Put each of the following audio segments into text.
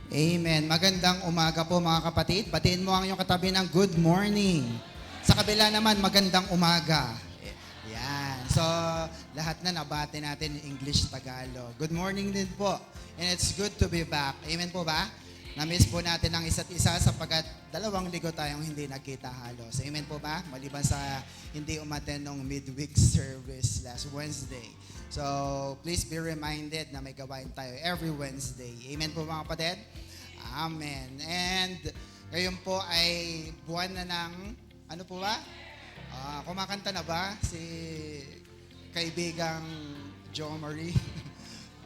Amen. Magandang umaga po mga kapatid. Batiin mo ang iyong katabi ng good morning. Sa kabila naman, magandang umaga. Yan. So, lahat na nabati natin English, Tagalog. Good morning din po. And it's good to be back. Amen po ba? Na-miss po natin ang isa't isa sapagkat 2 linggo tayong hindi nakita halos. Amen po ba? Maliban sa hindi umattend ng midweek service last Wednesday. So, please be reminded na may gawain tayo every Wednesday. Amen po mga kapatid? Amen. And ngayon po ay buwan na ng, ano po ba? Kumakanta na ba si kaibigang Jo Marie?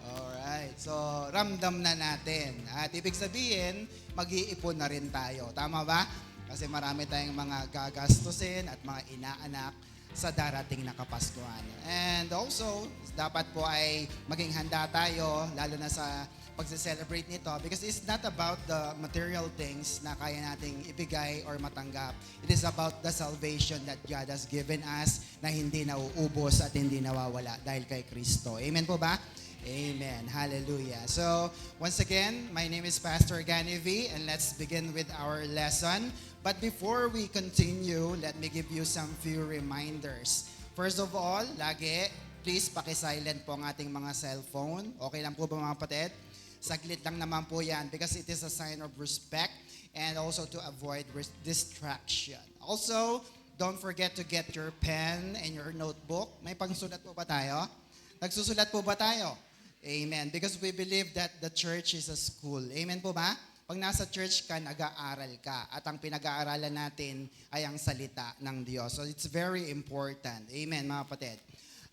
Alright. So, ramdam na natin. At ibig sabihin, mag-iipon na rin tayo. Tama ba? Kasi marami tayong mga gagastusin at mga inaanak sa darating na Kapaskuhan. And also, dapat po ay maging handa tayo, lalo na sa pagse-celebrate nito, because it's not about the material things na kaya nating ibigay or matanggap. It is about the salvation that God has given us na hindi nauubos at hindi nawawala dahil kay Kristo. Amen po ba? Amen. Hallelujah. So, once again, my name is Pastor Gani V, and let's begin with our lesson. But before we continue, let me give you some few reminders. First of all, lagi, please paki-silent po ang ating mga cellphone. Okay lang po ba mga kapatid? Saglit lang naman po yan because it is a sign of respect and also to avoid distraction. Also, don't forget to get your pen and your notebook. May pangsulat po ba tayo? Nagsusulat po ba tayo? Amen. Because we believe that the church is a school. Amen po ba? Pag nasa church ka, nag-aaral ka. At ang pinag-aaralan natin ay ang salita ng Diyos. So it's very important. Amen, mga kapatid.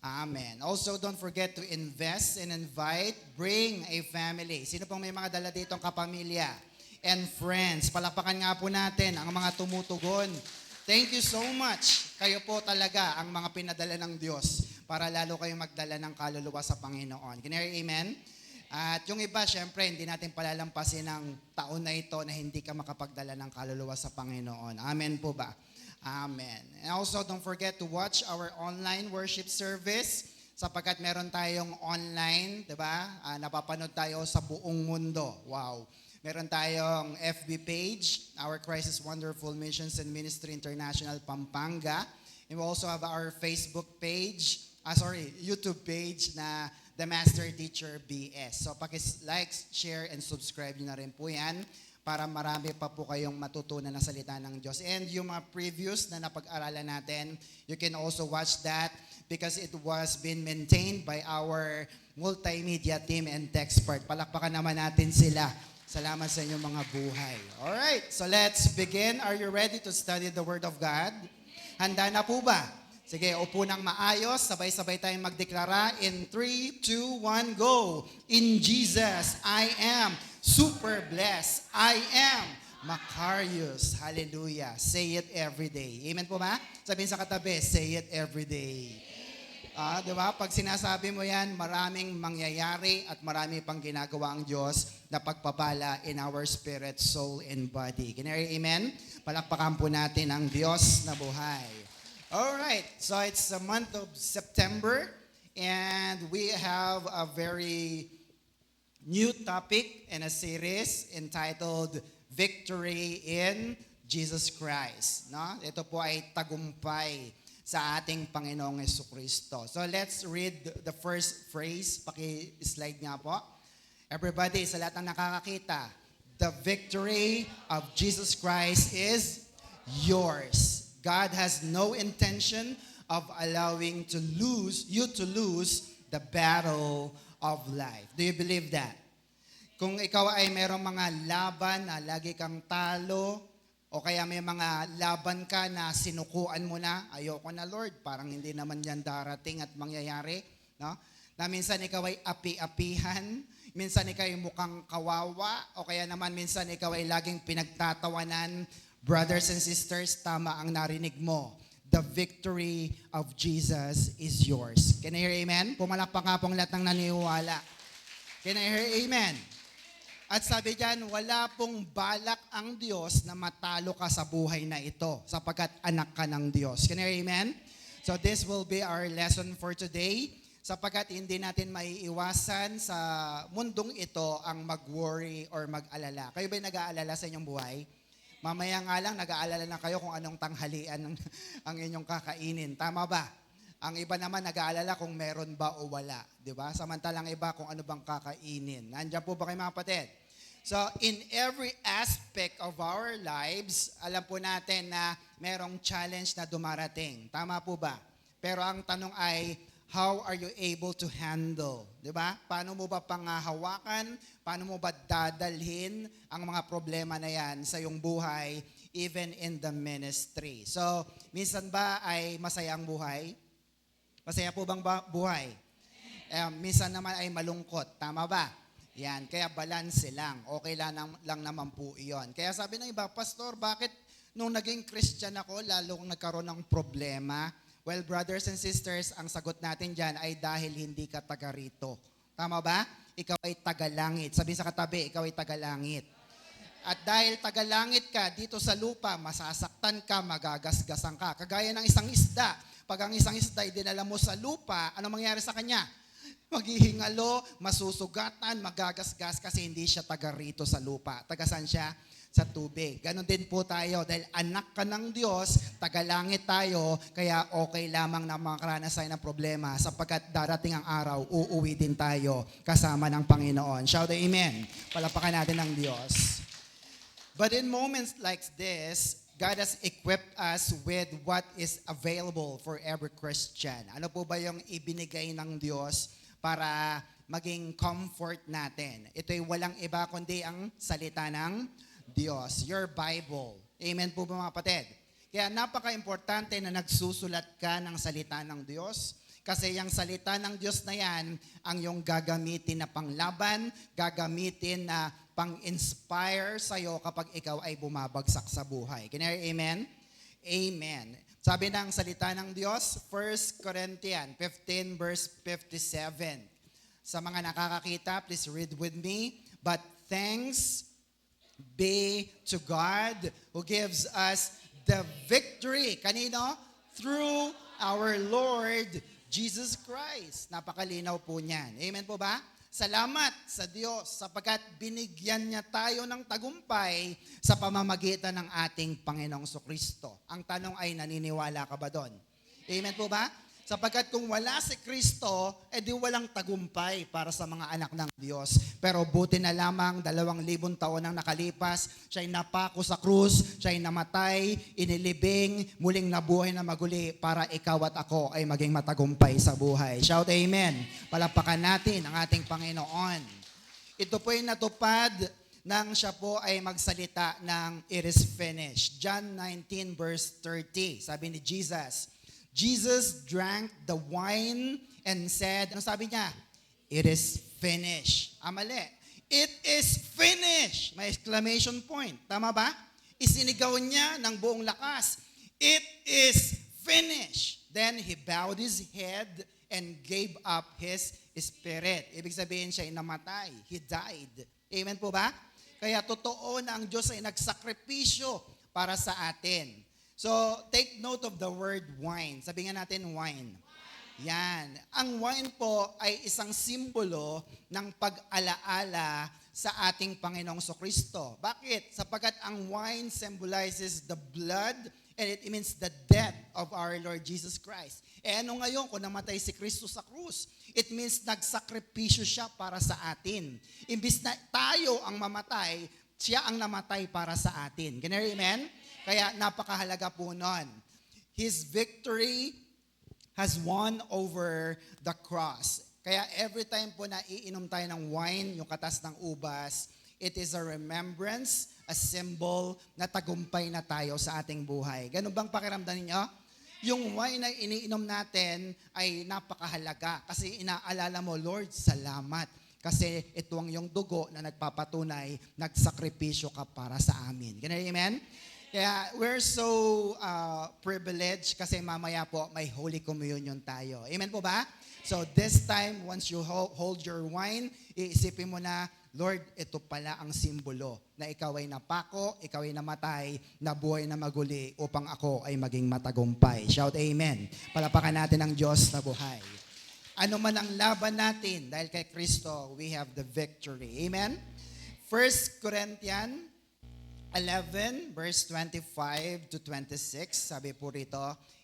Amen. Also, don't forget to invest and invite, bring a family. Sino pong may mga dala ditong kapamilya? And friends. Palakpakan nga po natin ang mga tumutugon. Thank you so much. Kayo po talaga ang mga pinadala ng Diyos para lalo kayong magdala ng kaluluwa sa Panginoon. Can you hear amen? At yung iba, syempre, hindi natin palalampasin ang taon na ito na hindi ka makapagdala ng kaluluwa sa Panginoon. Amen po ba? Amen. And also, don't forget to watch our online worship service sapagkat meron tayong online, di ba? Napapanood tayo sa buong mundo. Wow. Meron tayong FB page, Our Christ is Wonderful Missions and Ministry International Pampanga. And we also have our Facebook page, YouTube page na The Master Teacher BS. So paki-like, share, and subscribe nyo na rin po yan para marami pa po kayong matutunan na salita ng Diyos. And yung mga previews na napag-aralan natin, you can also watch that because it was been maintained by our multimedia team and Techspert. Palakpakan naman natin sila. Salamat sa inyong mga buhay. Alright, so let's begin. Are you ready to study the Word of God? Handa na po ba? Sige, upo ng maayos. Sabay-sabay tayong magdeklara. In 3, 2, 1, go! In Jesus, I am super blessed. I am Macarius. Hallelujah. Say it every day. Amen po ba? Sabihin sa katabi, say it every day. Di ba? Pag sinasabi mo yan, maraming mangyayari at marami pang ginagawa ang Diyos na pagpapala in our spirit, soul, and body. Can you hear amen? Palakpakan po natin ang Diyos na buhay. Alright, so it's the month of September and we have a very new topic in a series entitled Victory in Jesus Christ. No? Ito po ay tagumpay sa ating Panginoong Jesucristo. So let's read the first phrase. Paki-slide nga po. Everybody, sa lahat ng nakakakita, the victory of Jesus Christ is yours. God has no intention of allowing you to lose the battle of life. Do you believe that? Kung ikaw ay mayroong mga laban na lagi kang talo, o kaya may mga laban ka na sinukuan mo na, ayoko na Lord, parang hindi naman yan darating at mangyayari. No? Na minsan ikaw ay api-apihan, minsan ikaw ay mukhang kawawa, o kaya naman minsan ikaw ay laging pinagtatawanan. Brothers and sisters, tama ang narinig mo. The victory of Jesus is yours. Can I hear amen? Pumalakpak nga pong lahat ng naniwala. Can I hear amen? At sabi diyan, wala pong balak ang Diyos na matalo ka sa buhay na ito sapagkat anak ka ng Diyos. Can I hear amen? So this will be our lesson for today. sapagkat hindi natin maiiwasan sa mundong ito ang mag-worry or mag-alala. Kayo ba'y nag-aalala sa inyong buhay? Mamaya nga lang, nag-aalala na kayo kung anong tanghalian ang inyong kakainin. Tama ba? Ang iba naman nag-aalala kung meron ba o wala. Di ba? Samantalang iba kung ano bang kakainin. Nandiyan po ba kayo mga kapatid? So, in every aspect of our lives, alam po natin na merong challenge na dumarating. Tama po ba? Pero ang tanong ay, how are you able to handle? Diba? Paano mo ba panghahawakan? Paano mo ba dadalhin ang mga problema na yan sa iyong buhay, even in the ministry? So, minsan ba ay masaya ang buhay? Masaya po bang buhay? Minsan naman ay malungkot. Tama ba? Yan, kaya balanse lang. Okay lang naman po iyon. Kaya sabi ng iba, Pastor, bakit nung naging Christian ako, lalong nagkaroon ng problema? Well, brothers and sisters, ang sagot natin dyan ay dahil hindi ka taga rito. Tama ba? Ikaw ay taga-langit. Sabi sa katabi, ikaw ay taga-langit. At dahil taga-langit ka, dito sa lupa, masasaktan ka, magagasgasan ka. Kagaya ng isang isda. Pag ang isang isda ay dinala mo sa lupa, ano mangyari sa kanya? Maghihingalo, masusugatan, magagasgas kasi hindi siya taga rito sa lupa. Taga saan siya? Sa tubig. Ganon din po tayo dahil anak ka ng Diyos, tagalangit tayo, kaya okay lamang na makaranasan ng problema sapagkat darating ang araw, uuwi din tayo kasama ng Panginoon. Shout amen. Palapakan natin ng Diyos. But in moments like this, God has equipped us with what is available for every Christian. Ano po ba yung ibinigay ng Diyos para maging comfort natin? Ito'y walang iba kundi ang salita ng Diyos, your Bible. Amen po ba mga kapatid? Kaya napaka-importante na nagsusulat ka ng salita ng Diyos kasi yung salita ng Diyos na yan ang yung gagamitin na panglaban, gagamitin na pang-inspire sa'yo kapag ikaw ay bumabagsak sa buhay. Can you hear amen? Amen. Sabi ng salita ng Diyos, 1 Corinthians 15 verse 57. Sa mga nakakakita, please read with me. But thanks be to God who gives us the victory. Kanino? Through our Lord Jesus Christ. Napakalinaw po niyan. Amen po ba? Salamat sa Diyos sapagkat binigyan niya tayo ng tagumpay sa pamamagitan ng ating Panginoong Kristo. Ang tanong ay, naniniwala ka ba doon? Amen po ba? Sapagkat kung wala si Kristo, edi walang tagumpay para sa mga anak ng Diyos. Pero buti na lamang 2,000 taon ang nakalipas, siya'y napako sa krus, siya'y namatay, inilibing, muling nabuhay na maguli para ikaw at ako ay maging matagumpay sa buhay. Shout amen. Palapakan natin ang ating Panginoon. Ito po'y natupad nang siya po ay magsalita ng it is finished. John 19 verse 30, sabi ni Jesus, Jesus drank the wine and said, ano sabi niya? It is finished. Mali. It is finished. May exclamation point. Tama ba? Isinigaw niya ng buong lakas. It is finished. Then he bowed his head and gave up his spirit. Ibig sabihin siya ay namatay. He died. Amen po ba? Kaya totoo na ang Diyos ay nagsakripisyo para sa atin. So, take note of the word wine. Sabi nga natin, wine. Yan. Ang wine po ay isang simbolo ng pag-alaala sa ating Panginoong Kristo. Bakit? Sapagkat ang wine symbolizes the blood and it means the death of our Lord Jesus Christ. Ano ngayon kung namatay si Kristo sa krus? It means nagsakripisyo siya para sa atin. Imbis na tayo ang mamatay, siya ang namatay para sa atin. Can you hear amen? Kaya napakahalaga po nun. His victory has won over the cross. Kaya every time po na iinom tayo ng wine, yung katas ng ubas, it is a remembrance, a symbol na tagumpay na tayo sa ating buhay. Ganun bang pakiramdam ninyo? Yung wine na iniinom natin ay napakahalaga kasi inaalala mo, Lord, salamat. Kasi ito ang yung dugo na nagpapatunay, nagsakripisyo ka para sa amin. Ganun, amen? Kaya we're so privileged kasi mamaya po may Holy Communion tayo. Amen po ba? So this time, once you hold your wine, iisipin mo na, Lord, ito pala ang simbolo na ikaw ay napako, ikaw ay namatay, nabuhay na maguli upang ako ay maging matagumpay. Shout amen. Palapakan natin ang Diyos na buhay. ano man ang laban natin, dahil kay Kristo, we have the victory. Amen? 1 Corinthians 11, verse 25 to 26, sabi po rito,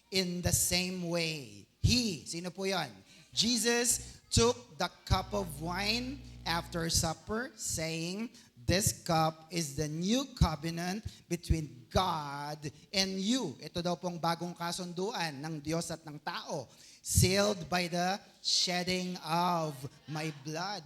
in the same way, He, sino po yan? Jesus took the cup of wine after supper, saying, this cup is the new covenant between God and you. Ito daw pong bagong kasunduan ng Diyos at ng tao, sealed by the shedding of my blood.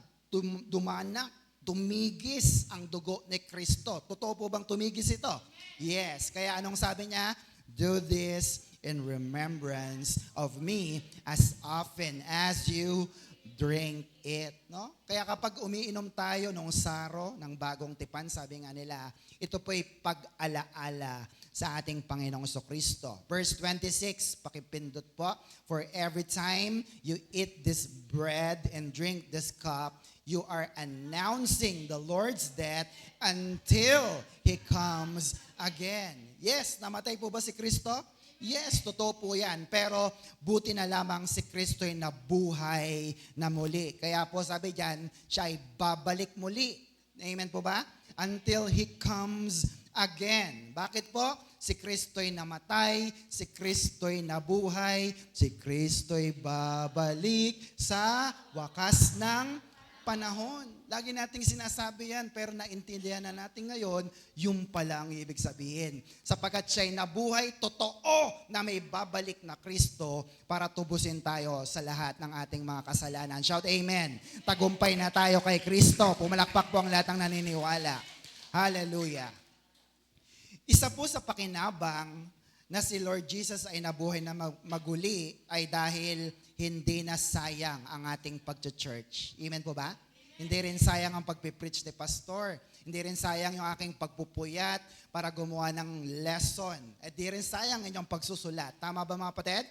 Tumigis ang dugo ni Kristo. Totoo po bang tumigis ito? Yes. Kaya anong sabi niya? Do this in remembrance of me as often as you drink it. No? Kaya kapag umiinom tayo ng saro, ng bagong tipan, sabi nga nila, ito po'y pag-alaala sa ating Panginoong Kristo. Verse 26, pakipindot po, for every time you eat this bread and drink this cup, you are announcing the Lord's death until He comes again. Yes, namatay po ba si Kristo? Yes, totoo po yan. Pero buti na lamang si Kristo ay nabuhay na muli. Kaya po sabi diyan, siya ay babalik muli. Amen po ba? Until He comes again. Bakit po? Si Kristo'y namatay, si Kristo'y nabuhay, si Kristo'y babalik sa wakas ng panahon. Lagi nating sinasabi yan, pero naintindihan na natin ngayon, yung pala ang ibig sabihin. Sapagkat siya'y nabuhay, totoo na may babalik na Kristo para tubusin tayo sa lahat ng ating mga kasalanan. Shout amen. Tagumpay na tayo kay Kristo. Pumalakpak po ang lahat ng naniniwala. Hallelujah. Isa po sa pakinabang na si Lord Jesus ay nabuhay na maguli ay dahil hindi na sayang ang ating pag-church. Amen po ba? Hindi rin sayang ang pagpipreach ni pastor. Hindi rin sayang yung aking pagpupuyat para gumawa ng lesson. At di rin sayang inyong pagsusulat. Tama ba mga kapatid?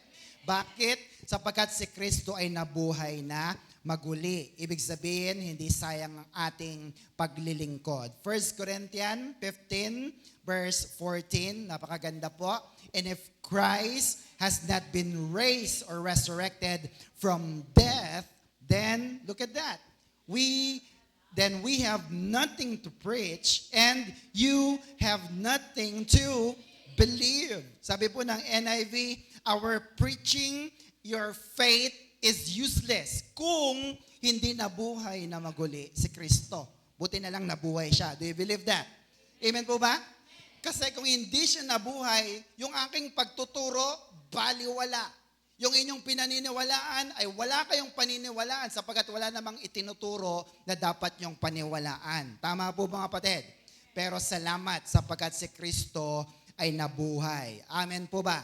Bakit? Sapagkat si Kristo ay nabuhay na maguli. Ibig sabihin, hindi sayang ang ating paglilingkod. 1 Corinthians 15, verse 14, napakaganda po. And if Christ has not been raised or resurrected from death, then, look at that, we have nothing to preach and you have nothing to believe. Sabi po ng NIV, our preaching, your faith is useless kung hindi nabuhay na maguli si Kristo. Buti na lang nabuhay siya. Do you believe that? Amen po ba? Kasi kung hindi siya nabuhay, yung aking pagtuturo, baliwala. Yung inyong pinaniniwalaan ay wala kayong paniniwalaan sapagkat wala namang itinuturo na dapat yung paniwalaan. Tama po mga kapatid? Pero salamat sapagkat si Kristo ay nabuhay. Amen po ba?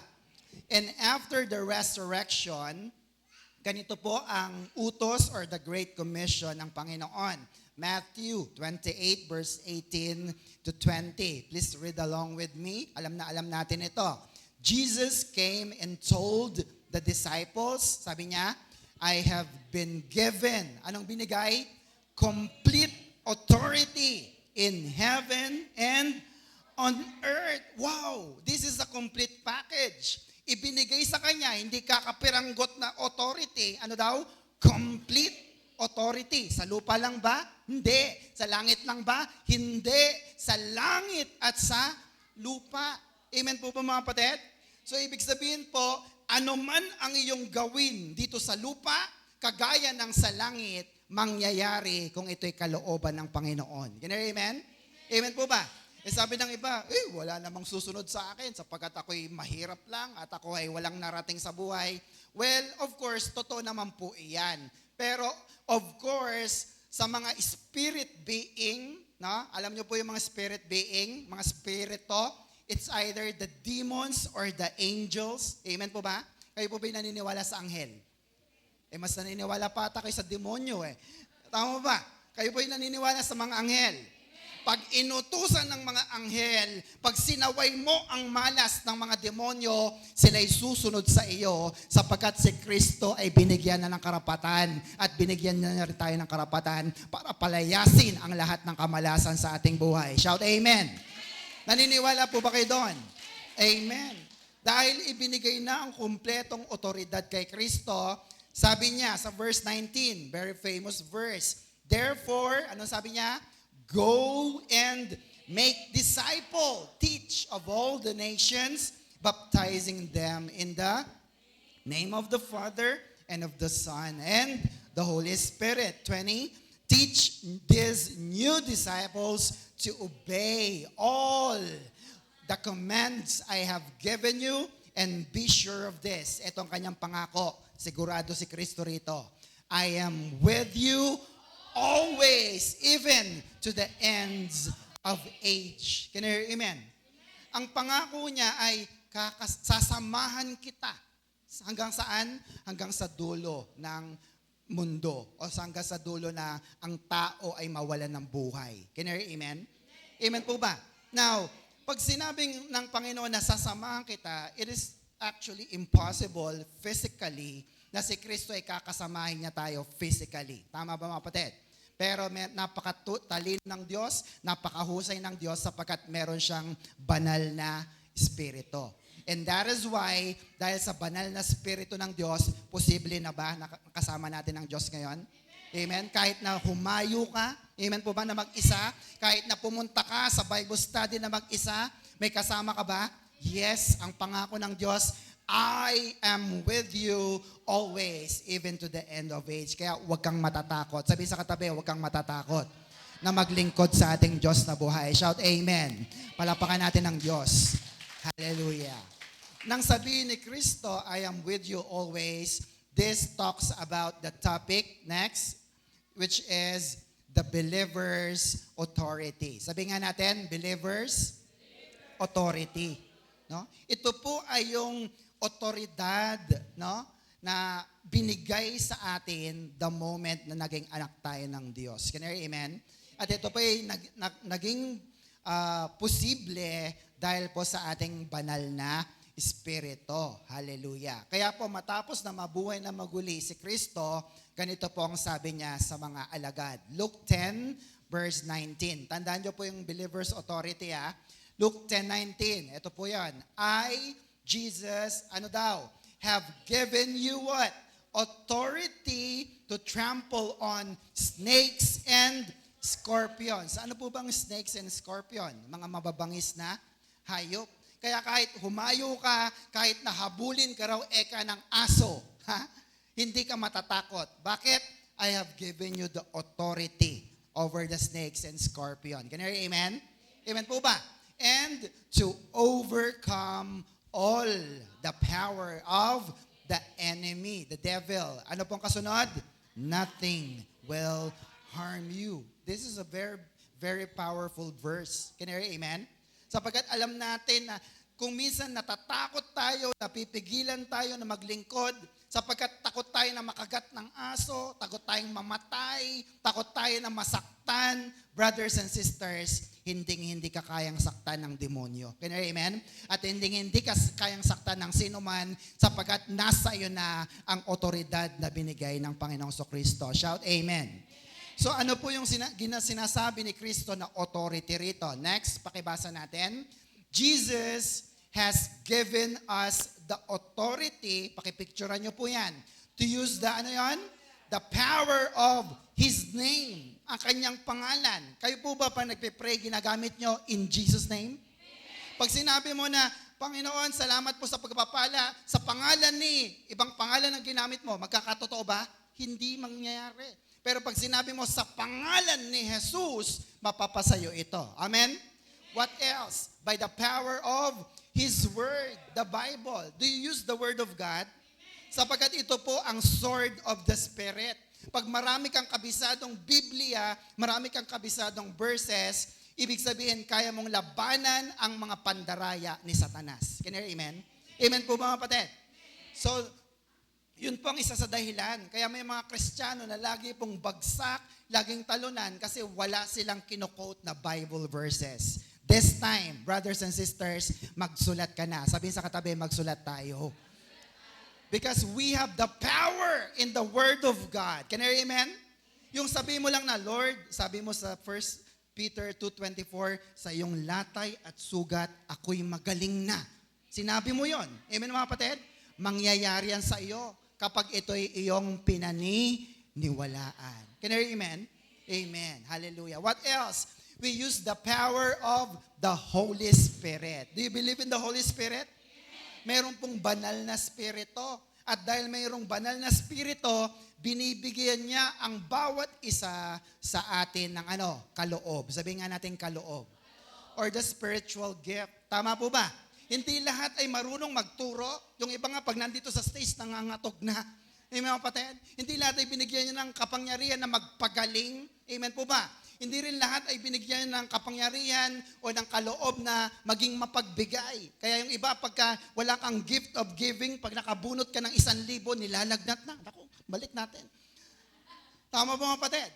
And after the resurrection, ganito po ang utos or the Great Commission ng Panginoon. Matthew 28 verse 18 to 20. Please read along with me. Alam natin ito. Jesus came and told the disciples, sabi niya, I have been given, anong binigay? Complete authority in heaven and on earth. Wow, this is a complete package. Ibinigay sa kanya, hindi kakapiranggot na authority. Ano daw? Complete authority. Sa lupa lang ba? Hindi. Sa langit lang ba? Hindi. Sa langit at sa lupa. Amen po ba mga kapatid? So ibig sabihin po, ano man ang iyong gawin dito sa lupa, kagaya ng sa langit, mangyayari kung ito'y kalooban ng Panginoon. Amen? Amen po ba? Sabi ng iba, wala namang susunod sa akin sapagkat ako'y mahirap lang at ako ay walang narating sa buhay. Well, of course, totoo naman po iyan. Pero, of course, sa mga spirit being, no? Alam niyo po yung mga spirit being, mga spirito, it's either the demons or the angels. Amen po ba? Kayo po ba naniniwala sa anghel? Mas naniniwala pa ata kayo sa demonyo eh. Tama ba? Kayo po naniniwala sa mga anghel. Pag inutusan ng mga anghel, pag sinaway mo ang malas ng mga demonyo, sila'y susunod sa iyo sapagkat si Kristo ay binigyan na ng karapatan at binigyan na rin tayo ng karapatan para palayasin ang lahat ng kamalasan sa ating buhay. Shout amen. Naniniwala po ba kayo doon? Amen. Dahil ibinigay na ang kumpletong otoridad kay Kristo, Sabi niya sa verse 19, very famous verse. Therefore, ano sabi niya? Go and make disciple, teach of all the nations, baptizing them in the name of the Father and of the Son and the Holy Spirit. 20, teach these new disciples to obey all the commands I have given you, and be sure of this. Ito ang kanyang pangako. Sigurado si Kristo rito. I am with you always, even to the ends of age. Can you hear amen? Ang pangako niya ay sasamahan kita. Hanggang saan? Hanggang sa dulo ng mundo. O hanggang sa dulo na ang tao ay mawalan ng buhay. Can you hear amen? Amen po ba? Now, pag sinabing ng Panginoon na sasamahan kita, it is actually impossible physically na si Kristo ay kakasamahin niya tayo physically. Tama ba mga kapatid? Pero napakatalino ng Diyos, napakahusay ng Diyos sapagkat meron siyang banal na Espiritu. And that is why, dahil sa banal na Espiritu ng Diyos, posible na ba na kasama natin ang Diyos ngayon? Amen? Kahit na humayo ka, amen po ba na mag-isa? Kahit na pumunta ka sa Bible study na mag-isa, may kasama ka ba? Yes, ang pangako ng Diyos, I am with you always, even to the end of age. Kaya huwag kang matatakot. Sabi sa katabi, huwag kang matatakot na maglingkod sa ating Diyos na buhay. Shout amen. Palapakan natin ang Diyos. Hallelujah. Nang sabihin ni Kristo, I am with you always, this talks about the topic next, which is the believer's authority. Sabi nga natin, believer's authority. No? Ito po ay yung otoridad, no, na binigay sa atin the moment na naging anak tayo ng Diyos. Can you hear amen? At ito po ay naging posible dahil po sa ating banal na Espiritu. Hallelujah. Kaya po matapos na mabuhay na maguli si Kristo, ganito po ang sabi niya sa mga alagad. Luke 10 verse 19. Tandaan niyo po yung believer's authority ha. Luke 10:19. Ito po yan. I, Jesus, ano daw? Have given you what? Authority to trample on snakes and scorpions. Ano po bang snakes and scorpion? Mga mababangis na hayop. Kaya kahit humayo ka, kahit nahabulin ka raw eka ng aso, ha? Hindi ka matatakot. Bakit? I have given you the authority over the snakes and scorpion. Can you hear amen? Amen po ba? And to overcome all the power of the enemy, the devil. Ano pong kasunod? Nothing will harm you. This is a very, very powerful verse. Can you hear amen? Sapagkat alam natin na kung minsan natatakot tayo, napipigilan tayo na maglingkod, sapagkat takot tayo na makagat ng aso, takot tayong mamatay, takot tayo na masaktan, brothers and sisters, hindi ka kayang saktan ng demonyo. Can you hear amen? At hindi ka kayang saktan ng sino man sapagkat nasa iyo na ang otoridad na binigay ng Panginoong Kristo. Shout amen. So ano po yung sinasabi ni Kristo na authority rito? Next, pakibasa natin. Jesus has given us the authority, pakipicturean nyo po yan, to use the, the power of His name, ang kanyang pangalan. Kayo po ba pag nagpe-pray, ginagamit nyo in Jesus' name? Pag sinabi mo na, Panginoon, salamat po sa pagpapala, sa pangalan ni, ibang pangalan ang ginamit mo, magkakatotoo ba? Hindi mangyayari. Pero pag sinabi mo sa pangalan ni Jesus, mapapasayo ito. Amen? What else? By the power of His Word, the Bible. Do you use the Word of God? Sapagkat ito po ang sword of the Spirit. Pag marami kang kabisadong Biblia, marami kang kabisadong verses, ibig sabihin, kaya mong labanan ang mga pandaraya ni Satanas. Can you hear amen? Amen po mga kapatid? So, yun po ang isa sa dahilan. Kaya may mga Kristiyano na lagi pong bagsak, laging talunan kasi wala silang kino-quote na Bible verses. This time, brothers and sisters, magsulat ka na. Sabihin sa katabi, magsulat tayo. Because we have the power in the Word of God. Can you hear amen? Yung sabi mo lang na, Lord, sabi mo sa 1 Peter 2:24, sa iyong latay at sugat, ako'y magaling na. Sinabi mo yon. Amen mga kapatid? Mangyayari yan sa iyo. kapag ito'y iyong pinaniniwalaan. Can I hear amen? Amen. Hallelujah. What else? We use the power of the Holy Spirit. Do you believe in the Holy Spirit? Meron pong banal na spirito. At dahil mayroong banal na spirito, binibigyan niya ang bawat isa sa atin ng kaloob. Sabihin nga natin kaloob. Or the spiritual gift. Tama po ba? Hindi lahat ay marunong magturo. Yung iba nga pag nandito sa stage, nangangatog na. Amen mga kapatid? Hindi lahat ay binigyan niya ng kapangyarihan na magpagaling. Amen po ba? Hindi rin lahat ay binigyan ng kapangyarihan o ng kaloob na maging mapagbigay. Kaya yung iba, pagka wala kang gift of giving, pag nakabunot ka ng 1,000, nilalagnat na. Naku, balik natin. Tama ba mga kapatid?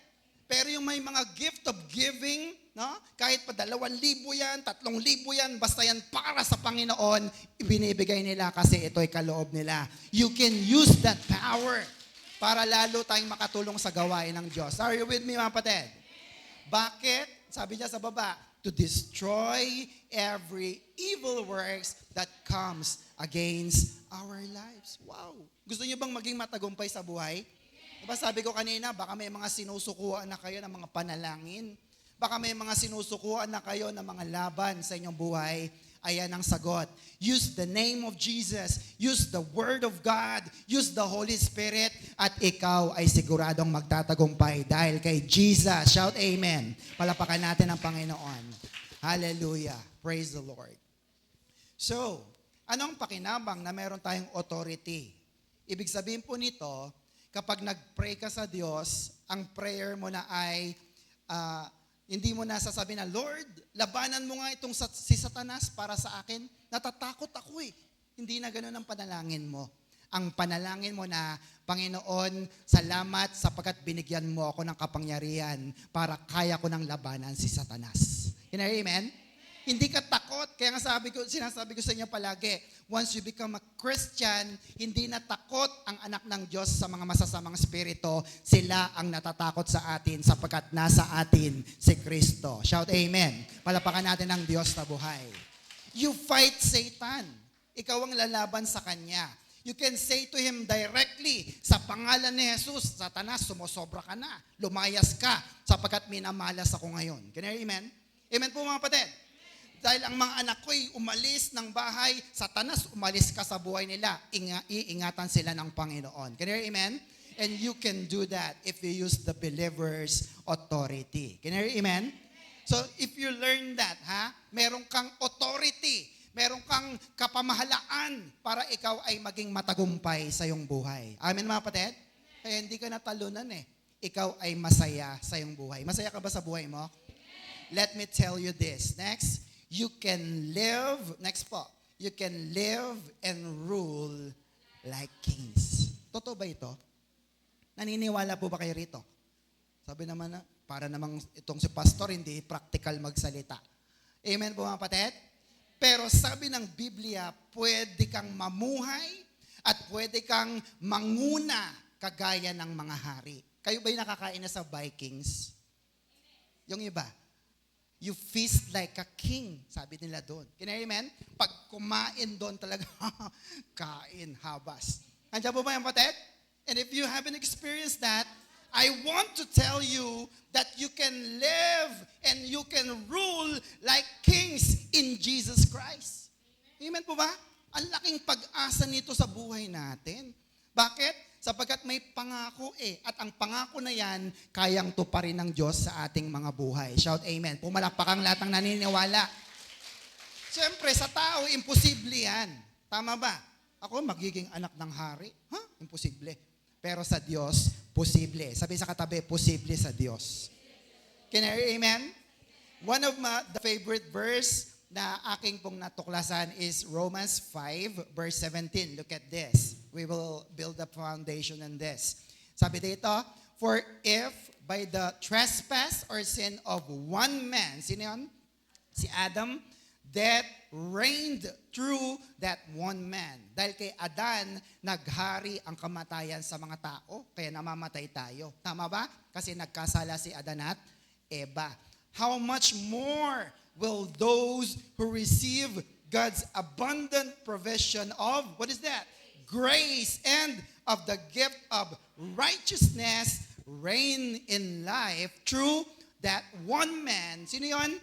Pero yung may mga gift of giving, no? Kahit pa 2,000 yan, 3,000 yan, basta yan para sa Panginoon, ibinibigay nila kasi ito'y kaloob nila. You can use that power para lalo tayong makatulong sa gawain ng Diyos. Are you with me mga kapatid? Bakit? Sabi niya sa baba, to destroy every evil works that comes against our lives. Wow! Gusto niyo bang maging matagumpay sa buhay? Diba sabi ko kanina, baka may mga sinusukuan na kayo ng mga panalangin. Baka may mga sinusukuan na kayo ng mga laban sa inyong buhay. Ayan ang sagot. Use the name of Jesus. Use the Word of God. Use the Holy Spirit. At ikaw ay siguradong magtatagumpay dahil kay Jesus. Shout amen. Palapakan natin ang Panginoon. Hallelujah. Praise the Lord. So, anong pakinabang na meron tayong authority? Ibig sabihin po nito, kapag nag-pray ka sa Diyos, ang prayer mo na ay hindi mo na sasabihin na, Lord, labanan mo nga itong si Satanas para sa akin. Natatakot ako eh. Hindi na ganun ang panalangin mo. Ang panalangin mo na, Panginoon, salamat sapagkat binigyan mo ako ng kapangyarihan para kaya ko ng labanan si Satanas. Amen? Hindi ka takot. Kaya nga sinasabi ko sa inyo palagi, once you become a Christian, hindi na takot ang anak ng Diyos sa mga masasamang spirito. Sila ang natatakot sa atin sapagkat nasa atin si Kristo. Shout amen. Palapakan natin ang Diyos na buhay. You fight Satan. Ikaw ang lalaban sa kanya. You can say to him directly, sa pangalan ni Jesus, Satanas, sumusobra ka na. Lumayas ka sapagkat minamalas ako ngayon. Can you hear amen? Amen po mga kapatid. Dahil ang mga anak ko'y umalis ng bahay, Satanas, umalis ka sa buhay nila. Iingatan sila ng Panginoon. Can you hear amen? And you can do that if you use the believer's authority. Can you hear amen? So if you learn that, meron kang authority, meron kang kapamahalaan para ikaw ay maging matagumpay sa iyong buhay. Amen mga kapatid? Kaya hindi ka natalunan eh. Ikaw ay masaya sa iyong buhay. Masaya ka ba sa buhay mo? Let me tell you this. Next. You can live, next po, you can live and rule like kings. Totoo ba ito? Naniniwala po ba kayo rito? Sabi naman na, para namang itong si pastor, hindi practical magsalita. Amen po mga kapatid? Pero sabi ng Biblia, pwede kang mamuhay at pwede kang manguna kagaya ng mga hari. Kayo ba'y nakakain na sa Vikings? Yung iba? You feast like a king, sabi nila doon. Can you amen? Pag kumain doon talaga, kain, habas. Andiyan po ba yung kapatid? And if you haven't experienced that, I want to tell you that you can live and you can rule like kings in Jesus Christ. Amen po ba? Ang laking pag-asa nito sa buhay natin. Bakit? Sapagkat may pangako at ang pangako na yan, kayang tuparin ng Diyos sa ating mga buhay. Shout amen. Pumalakpak ang lahat ng naniniwala. Siyempre, sa tao, imposible yan. Tama ba? Ako, magiging anak ng hari? Imposible. Pero sa Diyos, posible. Sabi sa katabi, posible sa Diyos. Can I hear amen? One of the favorite verse na aking pong natuklasan is Romans 5, verse 17. Look at this. We will build a foundation on this. Sabi dito, for if by the trespass or sin of one man, sino yun? Si Adam, death reigned through that one man. Dahil kay Adan, naghari ang kamatayan sa mga tao, kaya namamatay tayo. Tama ba? Kasi nagkasala si Adan at Eva. How much more will those who receive God's abundant provision of, what is that? grace and of the gift of righteousness reign in life through that one man. Sino yon?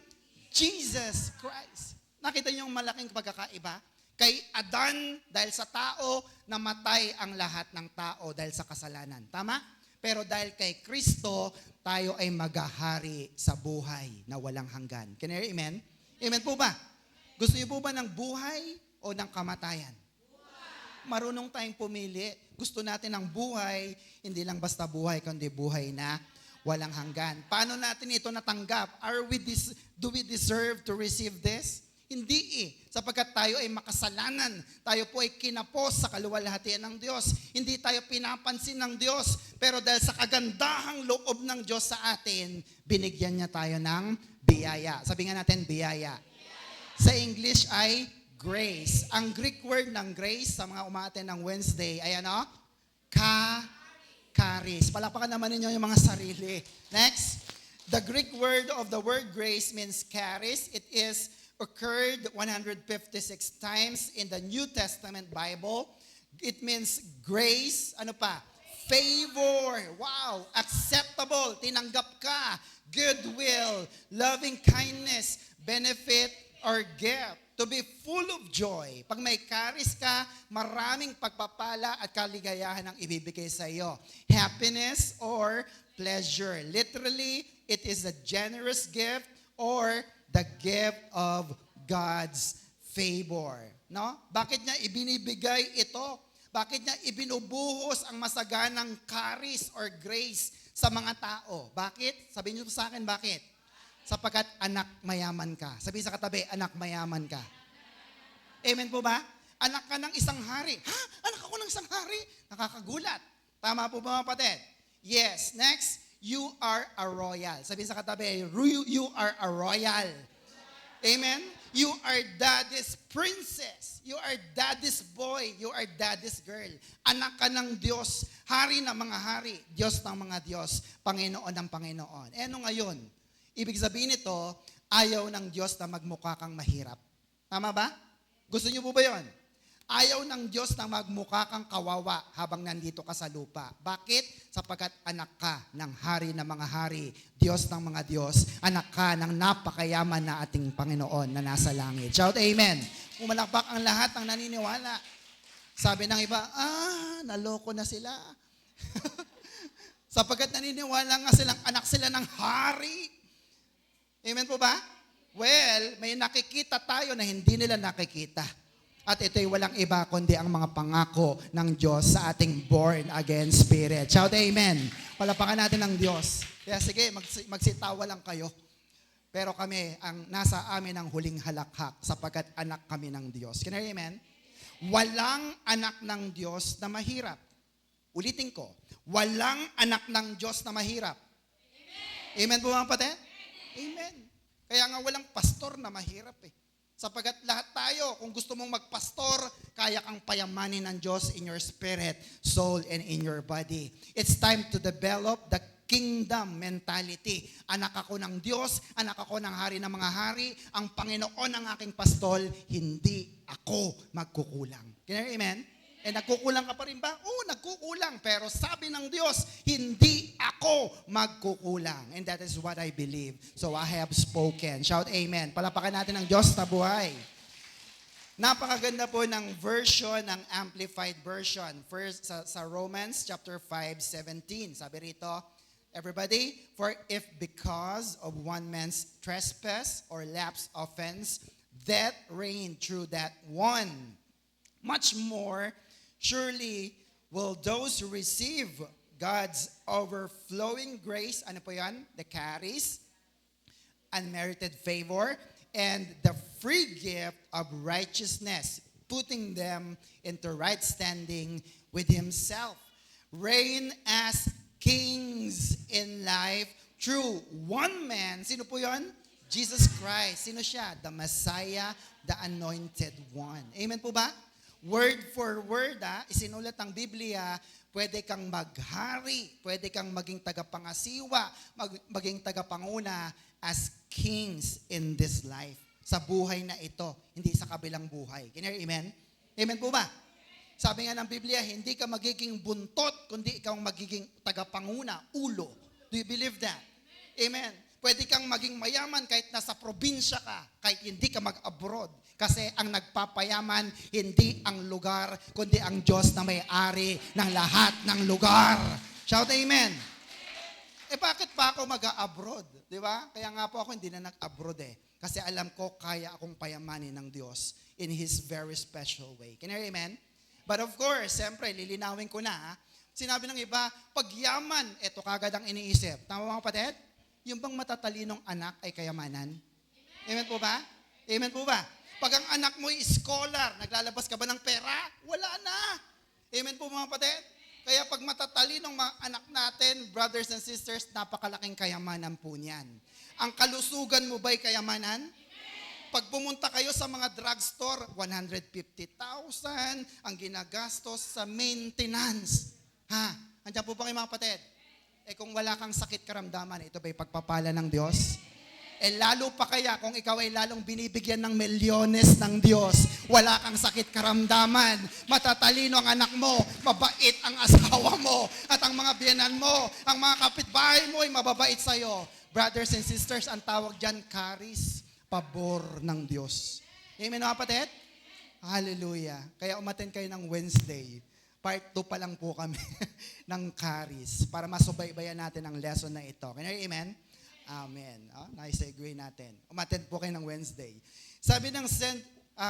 Jesus Christ. Nakita niyo yung malaking pagkakaiba? Kay Adan, dahil sa tao, namatay ang lahat ng tao dahil sa kasalanan. Tama? Pero dahil kay Kristo, tayo ay maghahari sa buhay na walang hanggan. Can you hear amen? Amen po ba? Gusto niyo po ba ng buhay o ng kamatayan? Marunong tayong pumili. Gusto natin ng buhay, hindi lang basta buhay, kundi buhay na walang hanggan. Paano natin ito natanggap? Do we deserve to receive this? Hindi eh. Sapagkat tayo ay makasalanan. Tayo po ay kinapos sa kaluwalhatian ng Diyos. Hindi tayo pinapansin ng Diyos. Pero dahil sa kagandahang loob ng Diyos sa atin, binigyan niya tayo ng biyaya. Sabi nga natin, biyaya. Sa English ay grace. Ang Greek word ng grace sa mga umaten ng Wednesday ay ano? Charis. Palakpakan naman ninyo yung mga sarili. Next. The Greek word of the word grace means charis. It is occurred 156 times in the New Testament Bible. It means grace, ano pa? Favor. Wow. Acceptable. Tinanggap ka. Goodwill. Loving kindness. Benefit or gift. To be full of joy. Pag may charis ka, maraming pagpapala at kaligayahan ang ibibigay sa iyo. Happiness or pleasure. Literally, it is a generous gift or the gift of God's favor. No? Bakit niya ibinibigay ito? Bakit niya ibinubuhos ang masaganang charis or grace sa mga tao? Bakit? Sabihin niyo sa akin, bakit? Sapagkat anak mayaman ka. Sabihin sa katabi, anak mayaman ka. Amen po ba? Anak ka ng isang hari. Ha? Anak ako ng isang hari? Nakakagulat. Tama po ba mga kapatid? Yes. Next, you are a royal. Sabihin sa katabi, you are a royal. Amen? You are daddy's princess. You are daddy's boy. You are daddy's girl. Anak ka ng Diyos. Hari ng mga hari. Diyos ng mga Diyos. Panginoon ng Panginoon. E ano ngayon? Ibig sabihin nito, ayaw ng Diyos na magmukha kang mahirap. Tama ba? Gusto niyo po ba yun? Ayaw ng Diyos na magmukha kang kawawa habang nandito ka sa lupa. Bakit? Sapagkat anak ka ng hari ng mga hari, Diyos ng mga Diyos, anak ka ng napakayaman na ating Panginoon na nasa langit. Shout amen. Pumalakpak ang lahat ng naniniwala. Sabi ng iba, naloko na sila. Sapagkat naniniwala nga silang anak sila ng hari. Amen po ba? Well, may nakikita tayo na hindi nila nakikita. At ito'y walang iba kundi ang mga pangako ng Diyos sa ating born-again spirit. Shout amen. Palapakan natin ng Diyos. Kaya sige, magsitawa lang kayo. Pero kami, ang nasa amin ang huling halakhak sapagkat anak kami ng Diyos. Can I amen? Walang anak ng Diyos na mahirap. Ulitin ko, walang anak ng Diyos na mahirap. Amen po mga kapatid? Amen. Kaya nga walang pastor na mahirap eh. Sapagkat lahat tayo, kung gusto mong magpastor, kaya kang payamanin ng Diyos in your spirit, soul, and in your body. It's time to develop the kingdom mentality. Anak ako ng Diyos, anak ako ng hari ng mga hari, ang Panginoon ang aking pastol, hindi ako magkukulang. Can you hear amen? Eh, nagkukulang ka pa rin ba? Oo, nagkukulang. Pero sabi ng Diyos, hindi ako magkukulang. And that is what I believe. So I have spoken. Shout amen. Palapakan natin ang Diyos na buhay. Napakaganda po ng version, ng amplified version. First, sa Romans chapter 5:17. Sabi rito, everybody, for if because of one man's trespass or lapse offense, death reigned through that one, much more surely will those who receive God's overflowing grace, ano po yan? The charis, unmerited favor, and the free gift of righteousness, putting them into right standing with Himself, reign as kings in life through one man. Sino po yon? Jesus Christ. Sino siya? The Messiah, the Anointed One. Amen po ba? Word for word, isinulat ang Biblia, pwede kang maghari, pwede kang maging tagapangasiwa, maging tagapanguna as kings in this life. Sa buhay na ito, hindi sa kabilang buhay. Can you hear amen? Amen po ba? Sabi nga ng Biblia, hindi ka magiging buntot, kundi ikaw ang magiging tagapanguna, ulo. Do you believe that? Amen. Pwede kang maging mayaman kahit nasa probinsya ka, kahit hindi ka mag-abroad. Kasi ang nagpapayaman, hindi ang lugar, kundi ang Diyos na may-ari ng lahat ng lugar. Shout amen. Bakit pa ako mag-abroad? Di ba? Kaya nga po ako hindi na nag-abroad Kasi alam ko, kaya akong payamanin ng Diyos in His very special way. Can you hear amen? But of course, siyempre, lilinawin ko na. Sinabi ng iba, pagyaman, ito kagad ang iniisip. Tama mga kapatid? Yung bang matatalinong anak ay kayamanan? Amen po ba? Amen po ba? Pag ang anak mo ay scholar, naglalabas ka ba ng pera? Wala na. Amen po mga kapatid? Kaya pag matatalinong mga anak natin, brothers and sisters, napakalaking kayamanan po niyan. Ang kalusugan mo ba'y kayamanan? Pag pumunta kayo sa mga drugstore, 150,000 ang ginagastos sa maintenance. Andiyan po ba kayo mga kapatid? Kung wala kang sakit karamdaman, ito ba'y pagpapala ng Diyos? Lalo pa kaya kung ikaw ay lalong binibigyan ng milyones ng Diyos, wala kang sakit karamdaman, matatalino ang anak mo, mabait ang asawa mo, at ang mga biyenan mo, ang mga kapitbahay mo ay mababait sa'yo. Brothers and sisters, ang tawag dyan, charis, pabor ng Diyos. Amen mga kapatid? Hallelujah. Kaya umattend kayo ng Wednesday. Part 2 pa lang po kami ng charis para masubaybayan natin ang lesson na ito. Can you hear amen? Amen. Nice segue natin. Umattend po kayo ng Wednesday. Sabi ng